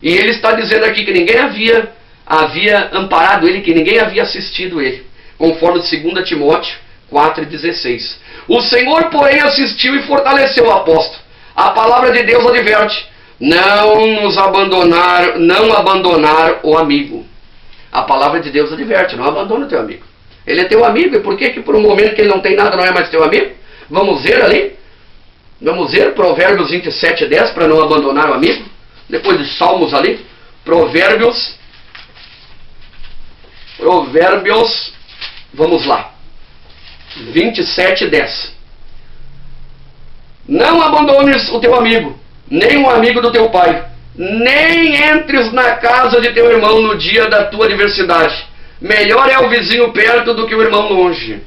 E ele está dizendo aqui que ninguém havia amparado ele, que ninguém havia assistido ele, conforme 2 Timóteo 4,16. O Senhor, porém, assistiu e fortaleceu o apóstolo. A palavra de Deus adverte: não abandonar o amigo. A palavra de Deus adverte: não abandona o teu amigo. Ele é teu amigo, e por que por um momento que ele não tem nada não é mais teu amigo? Vamos ver ali. Vamos ver Provérbios 27:10 para não abandonar o amigo. Depois de Salmos ali. Provérbios, vamos lá. 27:10. Não abandones o teu amigo, nem o amigo do teu pai, nem entres na casa de teu irmão no dia da tua adversidade. Melhor é o vizinho perto do que o irmão longe.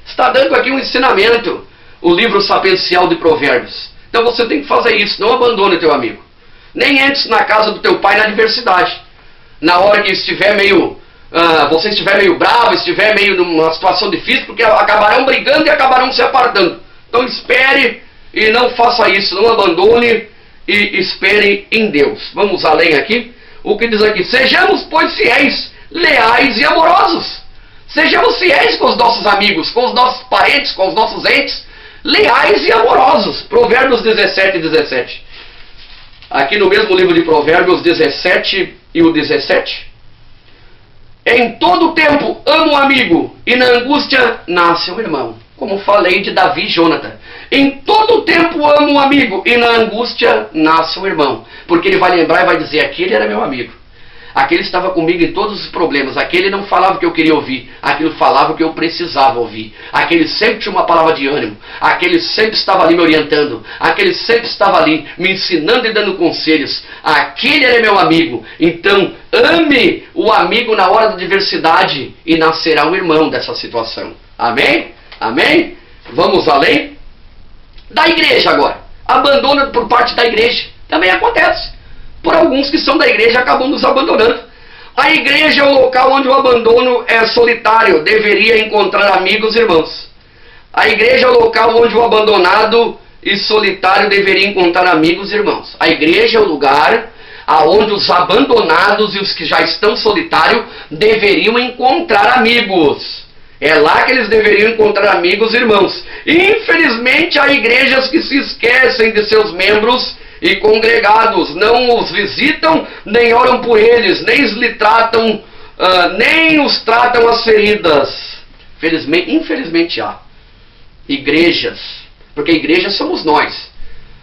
Está dando aqui um ensinamento, o livro sapiencial de Provérbios. Então você tem que fazer isso, não abandone teu amigo. Nem entres na casa do teu pai na adversidade. Na hora que estiver você estiver meio bravo, estiver meio numa situação difícil, porque acabarão brigando e acabarão se apartando. Então espere e não faça isso, não abandone e espere em Deus. Vamos além aqui. O que diz aqui? Sejamos, pois, fiéis, leais e amorosos. Sejamos fiéis com os nossos amigos, com os nossos parentes, com os nossos entes, leais e amorosos. Provérbios 17:17. Aqui no mesmo livro de Provérbios 17 e o 17. Em todo tempo amo o amigo, e na angústia nasce o irmão. Como falei de Davi e Jonathan. Em todo tempo amo o amigo, e na angústia nasce o irmão. Porque ele vai lembrar e vai dizer, aquele era meu amigo. Aquele estava comigo em todos os problemas. Aquele não falava o que eu queria ouvir. Aquele falava o que eu precisava ouvir. Aquele sempre tinha uma palavra de ânimo. Aquele sempre estava ali me orientando. Aquele sempre estava ali me ensinando e dando conselhos. Aquele era meu amigo. Então, ame o amigo na hora da adversidade e nascerá um irmão dessa situação. Amém? Amém? Vamos além? Da igreja agora. Abandono por parte da igreja. Também acontece. Por alguns que são da igreja acabam nos abandonando. A igreja é o local onde o abandono é solitário. Deveria encontrar amigos e irmãos. A igreja é o local onde o abandonado e solitário deveria encontrar amigos e irmãos. A igreja é o lugar onde os abandonados e os que já estão solitários deveriam encontrar amigos. É lá que eles deveriam encontrar amigos e irmãos. Infelizmente, há igrejas que se esquecem de seus membros e congregados, não os visitam, nem oram por eles, nem os tratam as feridas. Infelizmente há igrejas, porque igreja somos nós.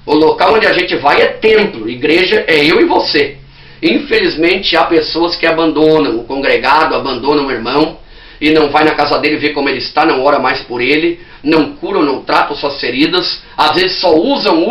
O local onde a gente vai é templo, igreja é eu e você. Infelizmente há pessoas que abandonam o congregado, abandonam o irmão, e não vai na casa dele ver como ele está, não ora mais por ele, não curam, não tratam suas feridas, às vezes só usam,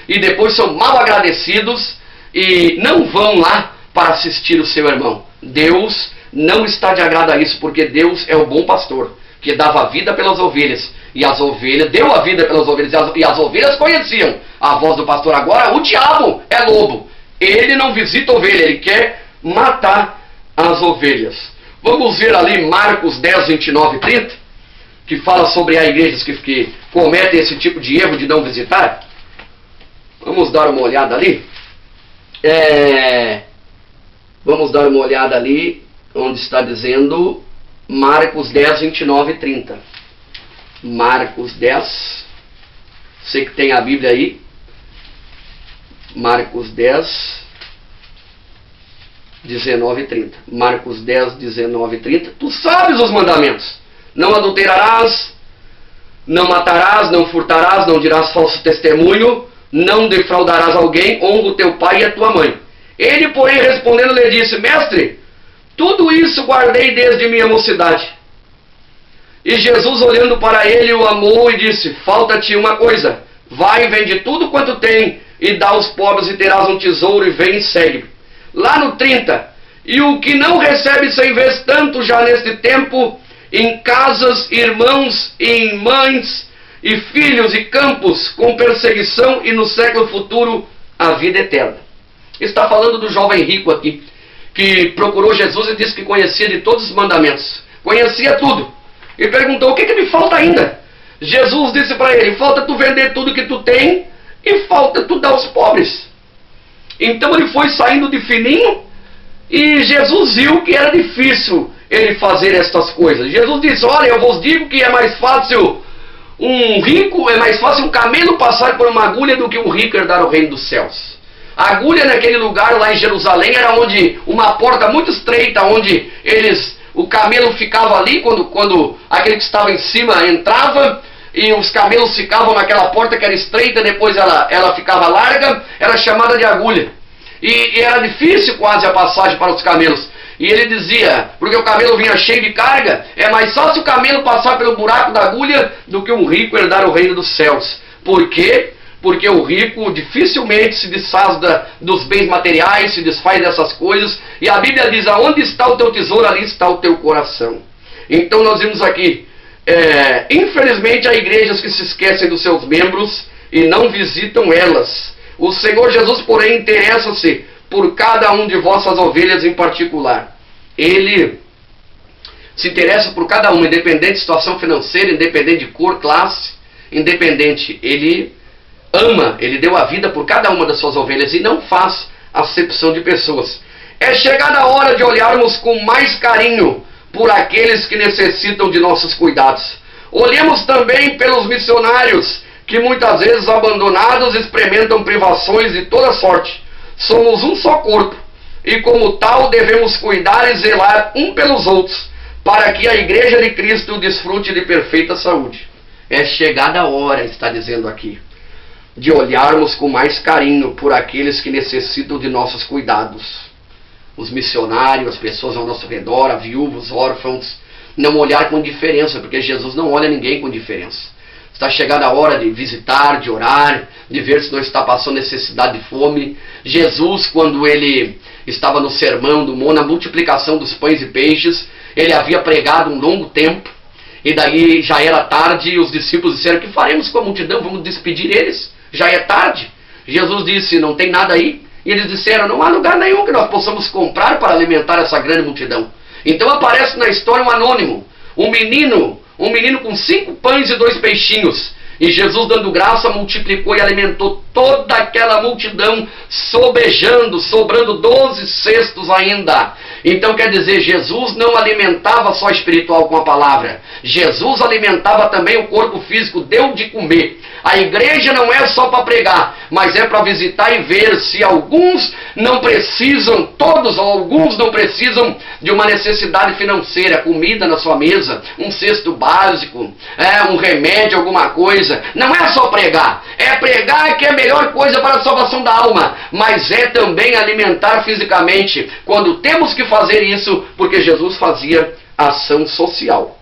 e depois são mal agradecidos, e não vão lá para assistir o seu irmão. Deus não está de agrado a isso, porque Deus é o bom pastor, que dava a vida pelas ovelhas, e as ovelhas, deu a vida pelas ovelhas, e as ovelhas conheciam a voz do pastor. Agora o diabo é lobo, ele não visita a ovelha, ele quer matar as ovelhas. Vamos ver ali Marcos 10, 29 e 30, que fala sobre as igrejas que cometem esse tipo de erro de não visitar. Vamos dar uma olhada ali. Vamos dar uma olhada ali, onde está dizendo Marcos 10, 29 e 30. Marcos 10, você que tem a Bíblia aí. Marcos 10, 19 e 30. Marcos 10, 19 e 30. Tu sabes os mandamentos. Não adulterarás, não matarás, não furtarás, não dirás falso testemunho, não defraudarás alguém, honra o teu pai e a tua mãe. Ele, porém, respondendo, lhe disse, mestre, tudo isso guardei desde minha mocidade. E Jesus, olhando para ele, o amou e disse, falta-te uma coisa, vai e vende tudo quanto tem, e dá aos pobres, e terás um tesouro, e vem e segue-me. Lá no 30, e o que não recebe 100 vezes tanto já neste tempo, em casas, irmãos e irmãs, e filhos e campos, com perseguição, e no século futuro a vida eterna. Está falando do jovem rico aqui, que procurou Jesus e disse que conhecia de todos os mandamentos, conhecia tudo, e perguntou, o que me falta ainda? Jesus disse para ele, falta tu vender tudo que tu tem, e falta tu dar aos pobres. Então ele foi saindo de fininho, e Jesus viu que era difícil ele fazer estas coisas. Jesus disse, olha, eu vos digo que é mais fácil é mais fácil um camelo passar por uma agulha do que um rico herdar o reino dos céus. A agulha naquele lugar lá em Jerusalém era onde uma porta muito estreita, onde eles o camelo ficava ali, quando aquele que estava em cima entrava, e os camelos ficavam naquela porta que era estreita, depois ela ficava larga, era chamada de agulha. E era difícil quase a passagem para os camelos. E ele dizia, porque o camelo vinha cheio de carga, é mais fácil o camelo passar pelo buraco da agulha do que um rico herdar o reino dos céus. Por quê? Porque o rico dificilmente se desfaz dos bens materiais, se desfaz dessas coisas. E a Bíblia diz, aonde está o teu tesouro, ali está o teu coração. Então nós vimos aqui, infelizmente há igrejas que se esquecem dos seus membros e não visitam elas. O Senhor Jesus, porém, interessa-se por cada um de vossas ovelhas em particular. Ele se interessa por cada uma, independente de situação financeira, independente de cor, classe, independente. Ele ama, ele deu a vida por cada uma das suas ovelhas e não faz acepção de pessoas. É chegada a hora de olharmos com mais carinho por aqueles que necessitam de nossos cuidados. Olhemos também pelos missionários que muitas vezes abandonados experimentam privações de toda sorte. Somos um só corpo, e como tal devemos cuidar e zelar um pelos outros, para que a Igreja de Cristo desfrute de perfeita saúde. É chegada a hora, está dizendo aqui, de olharmos com mais carinho por aqueles que necessitam de nossos cuidados. Os missionários, as pessoas ao nosso redor, a viúvos, órfãos, não olhar com indiferença, porque Jesus não olha ninguém com indiferença. Está chegada a hora de visitar, de orar, de ver se não está passando necessidade de fome. Jesus, quando ele estava no sermão do monte, na multiplicação dos pães e peixes, ele havia pregado um longo tempo, e daí já era tarde, e os discípulos disseram, o que faremos com a multidão? Vamos despedir eles? Já é tarde. Jesus disse, não tem nada aí? E eles disseram, não há lugar nenhum que nós possamos comprar para alimentar essa grande multidão. Então aparece na história um anônimo, um menino com 5 pães e 2 peixinhos. E Jesus, dando graça, multiplicou e alimentou toda aquela multidão, sobejando, sobrando 12 cestos ainda. Então quer dizer, Jesus não alimentava só espiritual com a palavra. Jesus alimentava também o corpo físico, deu de comer. A igreja não é só para pregar, mas é para visitar e ver se alguns não precisam, todos ou alguns não precisam de uma necessidade financeira, comida na sua mesa, um cesto básico, um remédio, alguma coisa. Não é só pregar, é pregar que é a melhor coisa para a salvação da alma, mas é também alimentar fisicamente, quando temos que fazer isso, porque Jesus fazia ação social.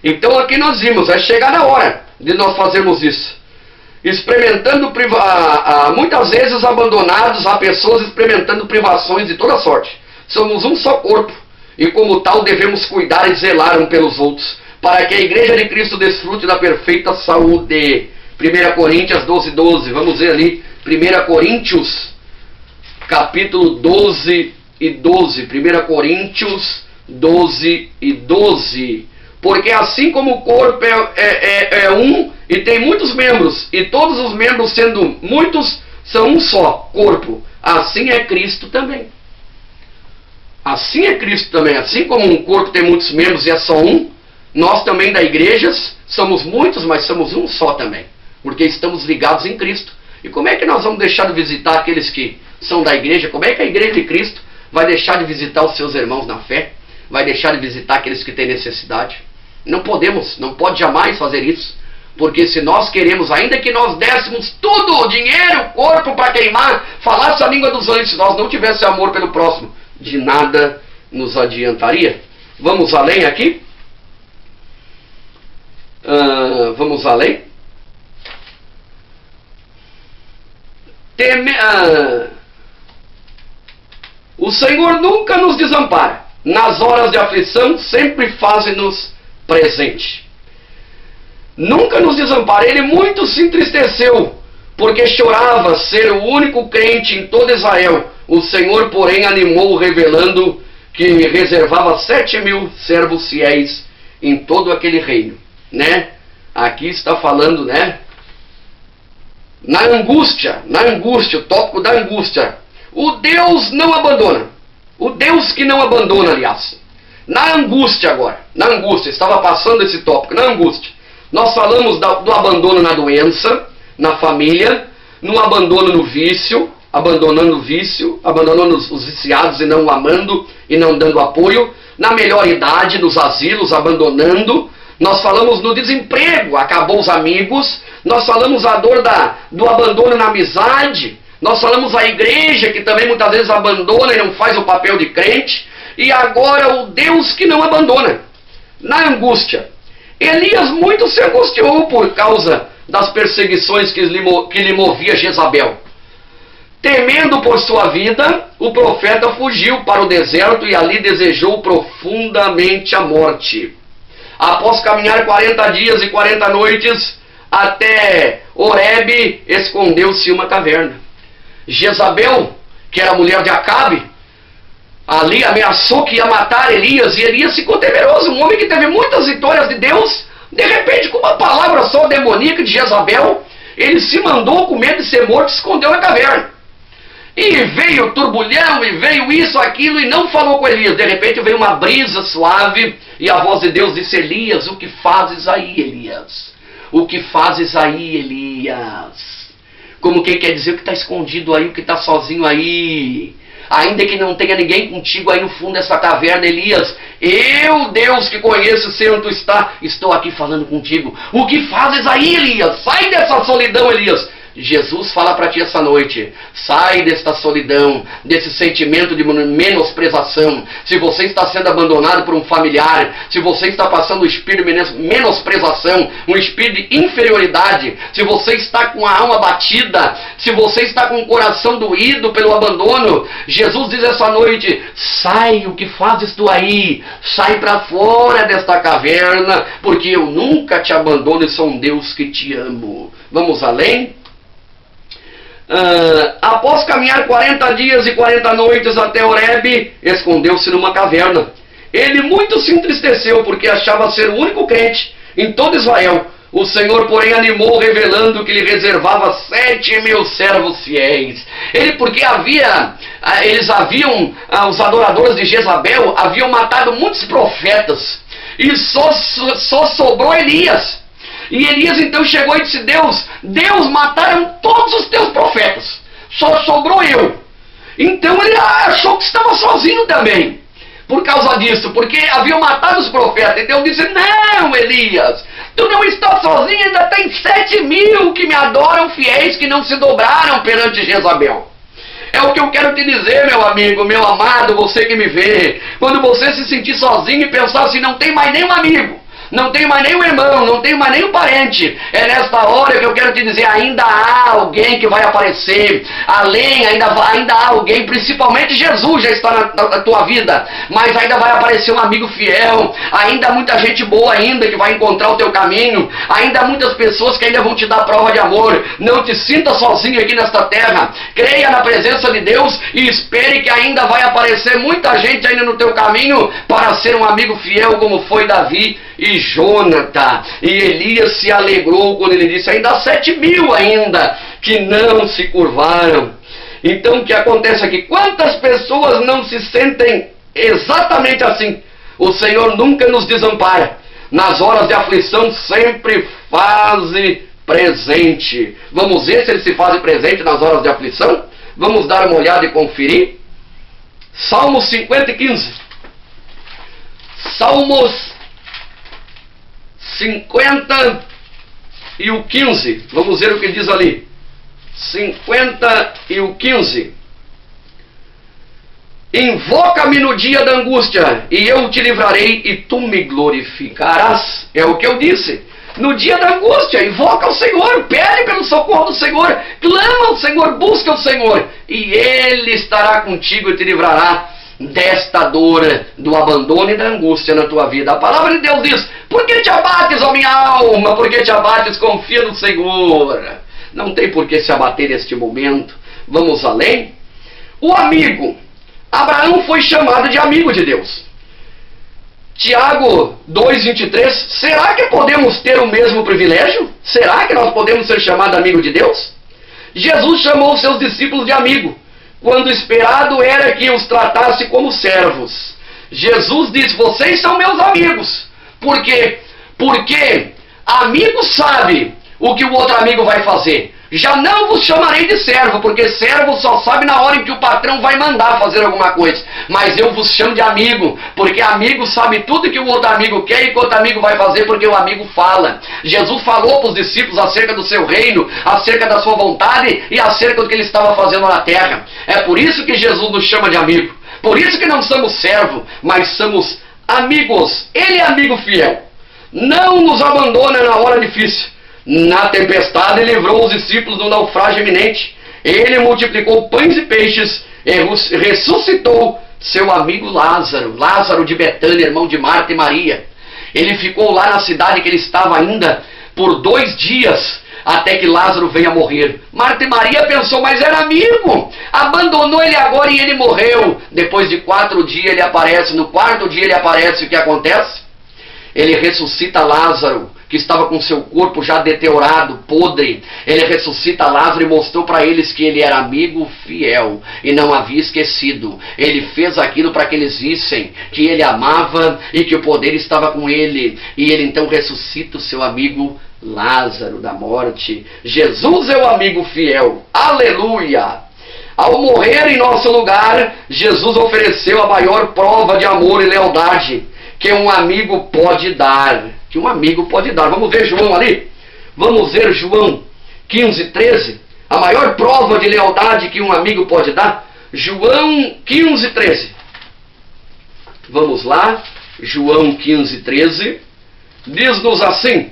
Então aqui nós vimos, é chegar a hora de nós fazermos isso. Experimentando, muitas vezes abandonados, há pessoas experimentando privações de toda sorte. Somos um só corpo, e como tal devemos cuidar e zelar um pelos outros, para que a Igreja de Cristo desfrute da perfeita saúde. 1 Coríntios 12:12, vamos ver ali, 1 Coríntios, capítulo 12 e 12, 1 Coríntios 12 e 12. Porque assim como o corpo é um e tem muitos membros, e todos os membros sendo muitos, são um só corpo, assim é Cristo também. Assim é Cristo também. Assim como um corpo tem muitos membros e é só um, nós também da igreja somos muitos, mas somos um só também. Porque estamos ligados em Cristo. E como é que nós vamos deixar de visitar aqueles que são da igreja? Como é que a igreja de Cristo vai deixar de visitar os seus irmãos na fé? Vai deixar de visitar aqueles que têm necessidade? Não podemos, não pode jamais fazer isso. Porque se nós queremos, ainda que nós dessemos tudo, dinheiro, corpo para queimar, falasse a língua dos anjos, se nós não tivéssemos amor pelo próximo, de nada nos adiantaria. Vamos além aqui? Vamos além? O Senhor nunca nos desampara. Nas horas de aflição, sempre faz-nos presente. Nunca nos desampara. Ele muito se entristeceu, porque chorava ser o único crente em todo Israel. O Senhor, porém, animou, revelando que reservava 7.000 servos fiéis em todo aquele reino, né? Aqui está falando, né? Na angústia, o tópico da angústia. O Deus não abandona. O Deus que não abandona, aliás. Na angústia agora, na angústia, estava passando esse tópico, na angústia. Nós falamos do abandono na doença, na família, no abandono no vício, abandonando o vício, abandonando os viciados e não o amando e não dando apoio. na melhor idade, nos asilos, abandonando. Nós falamos no desemprego, acabou os amigos. Nós falamos a dor do abandono na amizade. Nós falamos a igreja, que também muitas vezes abandona e não faz o papel de crente. E agora o Deus que não abandona, na angústia. Elias muito se angustiou por causa das perseguições que lhe movia Jezabel. Temendo por sua vida, o profeta fugiu para o deserto e ali desejou profundamente a morte. Após caminhar 40 dias e 40 noites até Horebe, escondeu-se em uma caverna. Jezabel, que era a mulher de Acabe, ali ameaçou que ia matar Elias, e Elias ficou temeroso, um homem que teve muitas vitórias de Deus. De repente, com uma palavra só demoníaca de Jezabel, ele se mandou com medo de ser morto e se escondeu na caverna. E veio turbulhão, e veio isso, aquilo, e não falou com Elias. De repente veio uma brisa suave, e a voz de Deus disse: Elias, o que fazes aí, Elias? O que fazes aí, Elias? Como quem quer dizer, o que está escondido aí, o que está sozinho aí? Ainda que não tenha ninguém contigo aí no fundo dessa caverna, Elias, eu, Deus que conheço, sei onde tu está, estou aqui falando contigo. O que fazes aí, Elias? Sai dessa solidão, Elias. Jesus fala para ti essa noite: sai desta solidão, desse sentimento de menosprezação. Se você está sendo abandonado por um familiar, se você está passando um espírito de menosprezação, um espírito de inferioridade, se você está com a alma batida, se você está com o coração doído pelo abandono, Jesus diz essa noite: sai, o que fazes tu aí? Sai para fora desta caverna, porque eu nunca te abandono e sou um Deus que te amo. Vamos além? Após caminhar 40 dias e 40 noites até Horebe, escondeu-se numa caverna. Ele muito se entristeceu, porque achava ser o único crente em todo Israel. O Senhor, porém, animou, revelando que lhe reservava 7.000 servos fiéis. Os adoradores de Jezabel haviam matado muitos profetas, e só sobrou Elias. E Elias então chegou e disse: Deus, mataram todos os teus profetas, só sobrou eu. Então ele achou que estava sozinho também, por causa disso, porque haviam matado os profetas. Então Deus disse: não, Elias, tu não estás sozinho, ainda tem 7.000 que me adoram, fiéis, que não se dobraram perante Jezabel. É o que eu quero te dizer, meu amigo, meu amado, você que me vê. Quando você se sentir sozinho e pensar assim: não tem mais nenhum amigo, não tenho mais nenhum irmão, não tenho mais nenhum parente, é nesta hora que eu quero te dizer: ainda há alguém que vai aparecer, ainda há alguém, principalmente Jesus já está na tua vida, mas ainda vai aparecer um amigo fiel, ainda há muita gente boa ainda que vai encontrar o teu caminho, ainda há muitas pessoas que ainda vão te dar prova de amor. Não te sinta sozinho aqui nesta terra, creia na presença de Deus e espere que ainda vai aparecer muita gente ainda no teu caminho para ser um amigo fiel, como foi Davi e Jonathan. E Elias se alegrou quando ele disse: ainda há 7.000 ainda que não se curvaram. Então o que acontece aqui? Quantas pessoas não se sentem exatamente assim? O Senhor nunca nos desampara. Nas horas de aflição sempre faz presente. Vamos ver se ele se faz presente nas horas de aflição? Vamos dar uma olhada e conferir. Salmos 50 e 15. Salmos 50 e o 15. Vamos ver o que diz ali. 50 e o 15. Invoca-me no dia da angústia, e eu te livrarei, e tu me glorificarás. É o que eu disse. No dia da angústia, invoca o Senhor, pede pelo socorro do Senhor, clama ao Senhor, busca o Senhor, e Ele estará contigo e te livrará desta dor, do abandono e da angústia na tua vida. A palavra de Deus diz: por que te abates, ó minha alma? Por que te abates? Confia no Senhor. Não tem por que se abater neste momento. Vamos além. O amigo. Abraão foi chamado de amigo de Deus. Tiago 2,23. Será que podemos ter o mesmo privilégio? Será que nós podemos ser chamados amigo de Deus? Jesus chamou seus discípulos de amigo, quando esperado era que os tratasse como servos. Jesus disse: vocês são meus amigos. Por quê? Porque amigo sabe o que o outro amigo vai fazer. Já não vos chamarei de servo, porque servo só sabe na hora em que o patrão vai mandar fazer alguma coisa. Mas eu vos chamo de amigo, porque amigo sabe tudo que o outro amigo quer e que o outro amigo vai fazer, porque o amigo fala. Jesus falou para os discípulos acerca do seu reino, acerca da sua vontade e acerca do que ele estava fazendo na terra. É por isso que Jesus nos chama de amigo. Por isso que não somos servo, mas somos amigos. Ele é amigo fiel. Não nos abandona na hora difícil. Na tempestade livrou os discípulos do naufrágio iminente. Ele multiplicou pães e peixes e ressuscitou seu amigo Lázaro. Lázaro de Betânia, irmão de Marta e Maria. Ele ficou lá na cidade que ele estava ainda por 2 dias, até que Lázaro veio a morrer. Marta e Maria pensou, mas era amigo. Abandonou ele agora e ele morreu. Depois de 4 dias ele aparece. No 4º dia ele aparece. O que acontece? Ele ressuscita Lázaro, que estava com seu corpo já deteriorado, podre. Ele ressuscita Lázaro e mostrou para eles que ele era amigo fiel e não havia esquecido. Ele fez aquilo para que eles vissem que ele amava e que o poder estava com ele. E ele então ressuscita o seu amigo Lázaro da morte. Jesus é o amigo fiel. Aleluia! Ao morrer em nosso lugar, Jesus ofereceu a maior prova de amor e lealdade que um amigo pode dar. Que um amigo pode dar. Vamos ver João ali? Vamos ver João 15:13. A maior prova de lealdade que um amigo pode dar. João 15:13. Vamos lá. João 15:13. Diz-nos assim: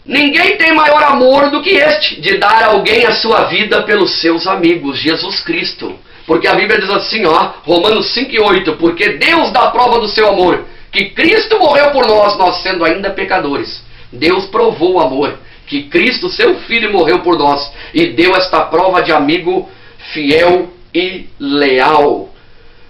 ninguém tem maior amor do que este, de dar a alguém a sua vida pelos seus amigos. Jesus Cristo. Porque a Bíblia diz assim, ó, Romanos 5:8, porque Deus dá a prova do seu amor, que Cristo morreu por nós, nós sendo ainda pecadores. Deus provou o amor, que Cristo, seu Filho, morreu por nós, e deu esta prova de amigo fiel e leal.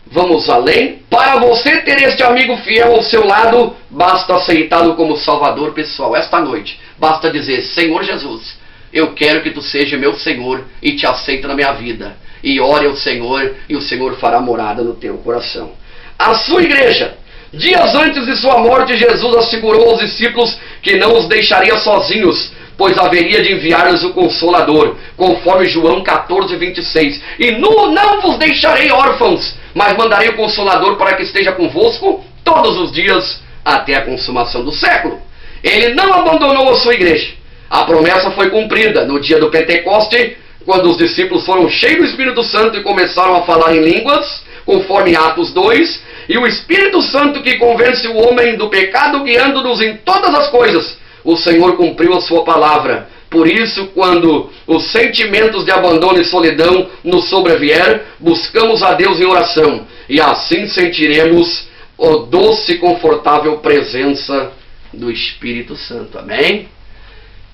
Vamos além? Para você ter este amigo fiel ao seu lado, basta aceitá-lo como Salvador pessoal. Esta noite, basta dizer, Senhor Jesus, eu quero que tu seja meu Senhor e te aceito na minha vida. E ore ao Senhor, e o Senhor fará morada no teu coração. A sua igreja, dias antes de sua morte, Jesus assegurou aos discípulos que não os deixaria sozinhos, pois haveria de enviar-lhes o Consolador, conforme João 14:26. E não vos deixarei órfãos, mas mandarei o Consolador para que esteja convosco todos os dias, até a consumação do século. Ele não abandonou a sua igreja. A promessa foi cumprida no dia do Pentecoste, quando os discípulos foram cheios do Espírito Santo e começaram a falar em línguas, conforme Atos 2, e o Espírito Santo que convence o homem do pecado, guiando-nos em todas as coisas. O Senhor cumpriu a sua palavra. Por isso, quando os sentimentos de abandono e solidão nos sobrevier, buscamos a Deus em oração, e assim sentiremos a doce e confortável presença do Espírito Santo. Amém?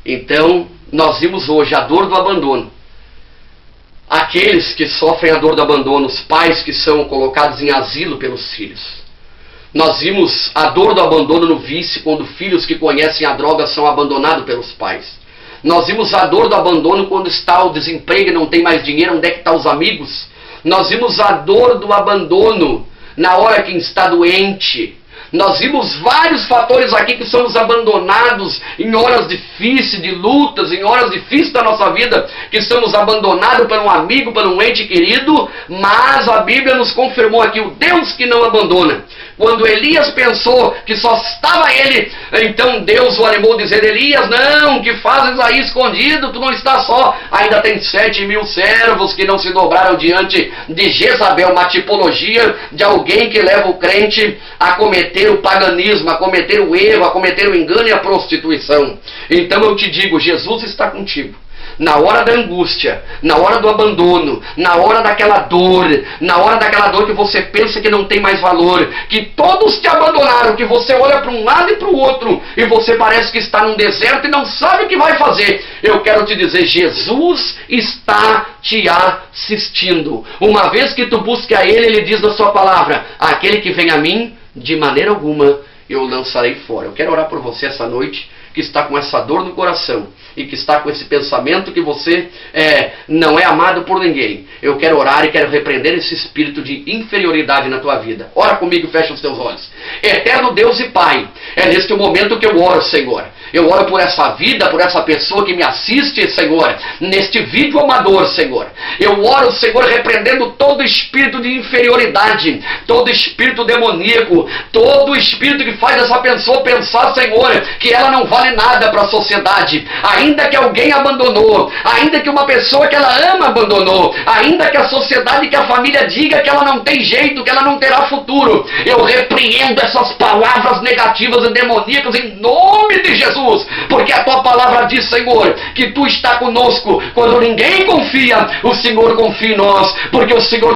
Então, nós vimos hoje a dor do abandono. Aqueles que sofrem a dor do abandono, os pais que são colocados em asilo pelos filhos. Nós vimos a dor do abandono no vício, quando filhos que conhecem a droga são abandonados pelos pais. Nós vimos a dor do abandono quando está o desemprego e não tem mais dinheiro, onde é que estão os amigos? Nós vimos a dor do abandono na hora que está doente. Nós vimos vários fatores aqui que somos abandonados em horas difíceis, de lutas, em horas difíceis da nossa vida, que somos abandonados por um amigo, por um ente querido, mas a Bíblia nos confirmou aqui o Deus que não abandona. Quando Elias pensou que só estava ele, então Deus o animou a dizer, Elias, não, que fazes aí escondido, tu não estás só, ainda tem 7.000 servos que não se dobraram diante de Jezabel, uma tipologia de alguém que leva o crente a cometer o paganismo, a cometer o erro, a cometer o engano e a prostituição. Então eu te digo, Jesus está contigo. Na hora da angústia, na hora do abandono, na hora daquela dor que você pensa que não tem mais valor, que todos te abandonaram, que você olha para um lado e para o outro, e você parece que está num deserto e não sabe o que vai fazer. Eu quero te dizer, Jesus está te assistindo. Uma vez que tu busque a Ele, Ele diz na sua palavra, aquele que vem a mim, de maneira alguma eu lançarei fora. Eu quero orar por você essa noite. que está com essa dor no coração e que está com esse pensamento que você não é amado por ninguém, eu quero orar e quero repreender esse espírito de inferioridade na tua vida. Ora comigo, fecha os teus olhos. Eterno Deus e Pai, é neste momento que eu oro, Senhor. Eu oro por essa vida, por essa pessoa que me assiste, Senhor, neste vídeo amador, Senhor. Eu oro, Senhor, repreendendo todo espírito de inferioridade, todo espírito demoníaco, todo espírito que faz essa pessoa pensar, Senhor, que ela não vale nada para a sociedade, ainda que alguém abandonou, ainda que uma pessoa que ela ama abandonou, ainda que a sociedade, que a família diga que ela não tem jeito, que ela não terá futuro. Eu repreendo essas palavras negativas e demoníacas em nome de Jesus. Porque a tua palavra diz, Senhor, que tu está conosco. Quando ninguém confia, o Senhor confia em nós. Porque o Senhor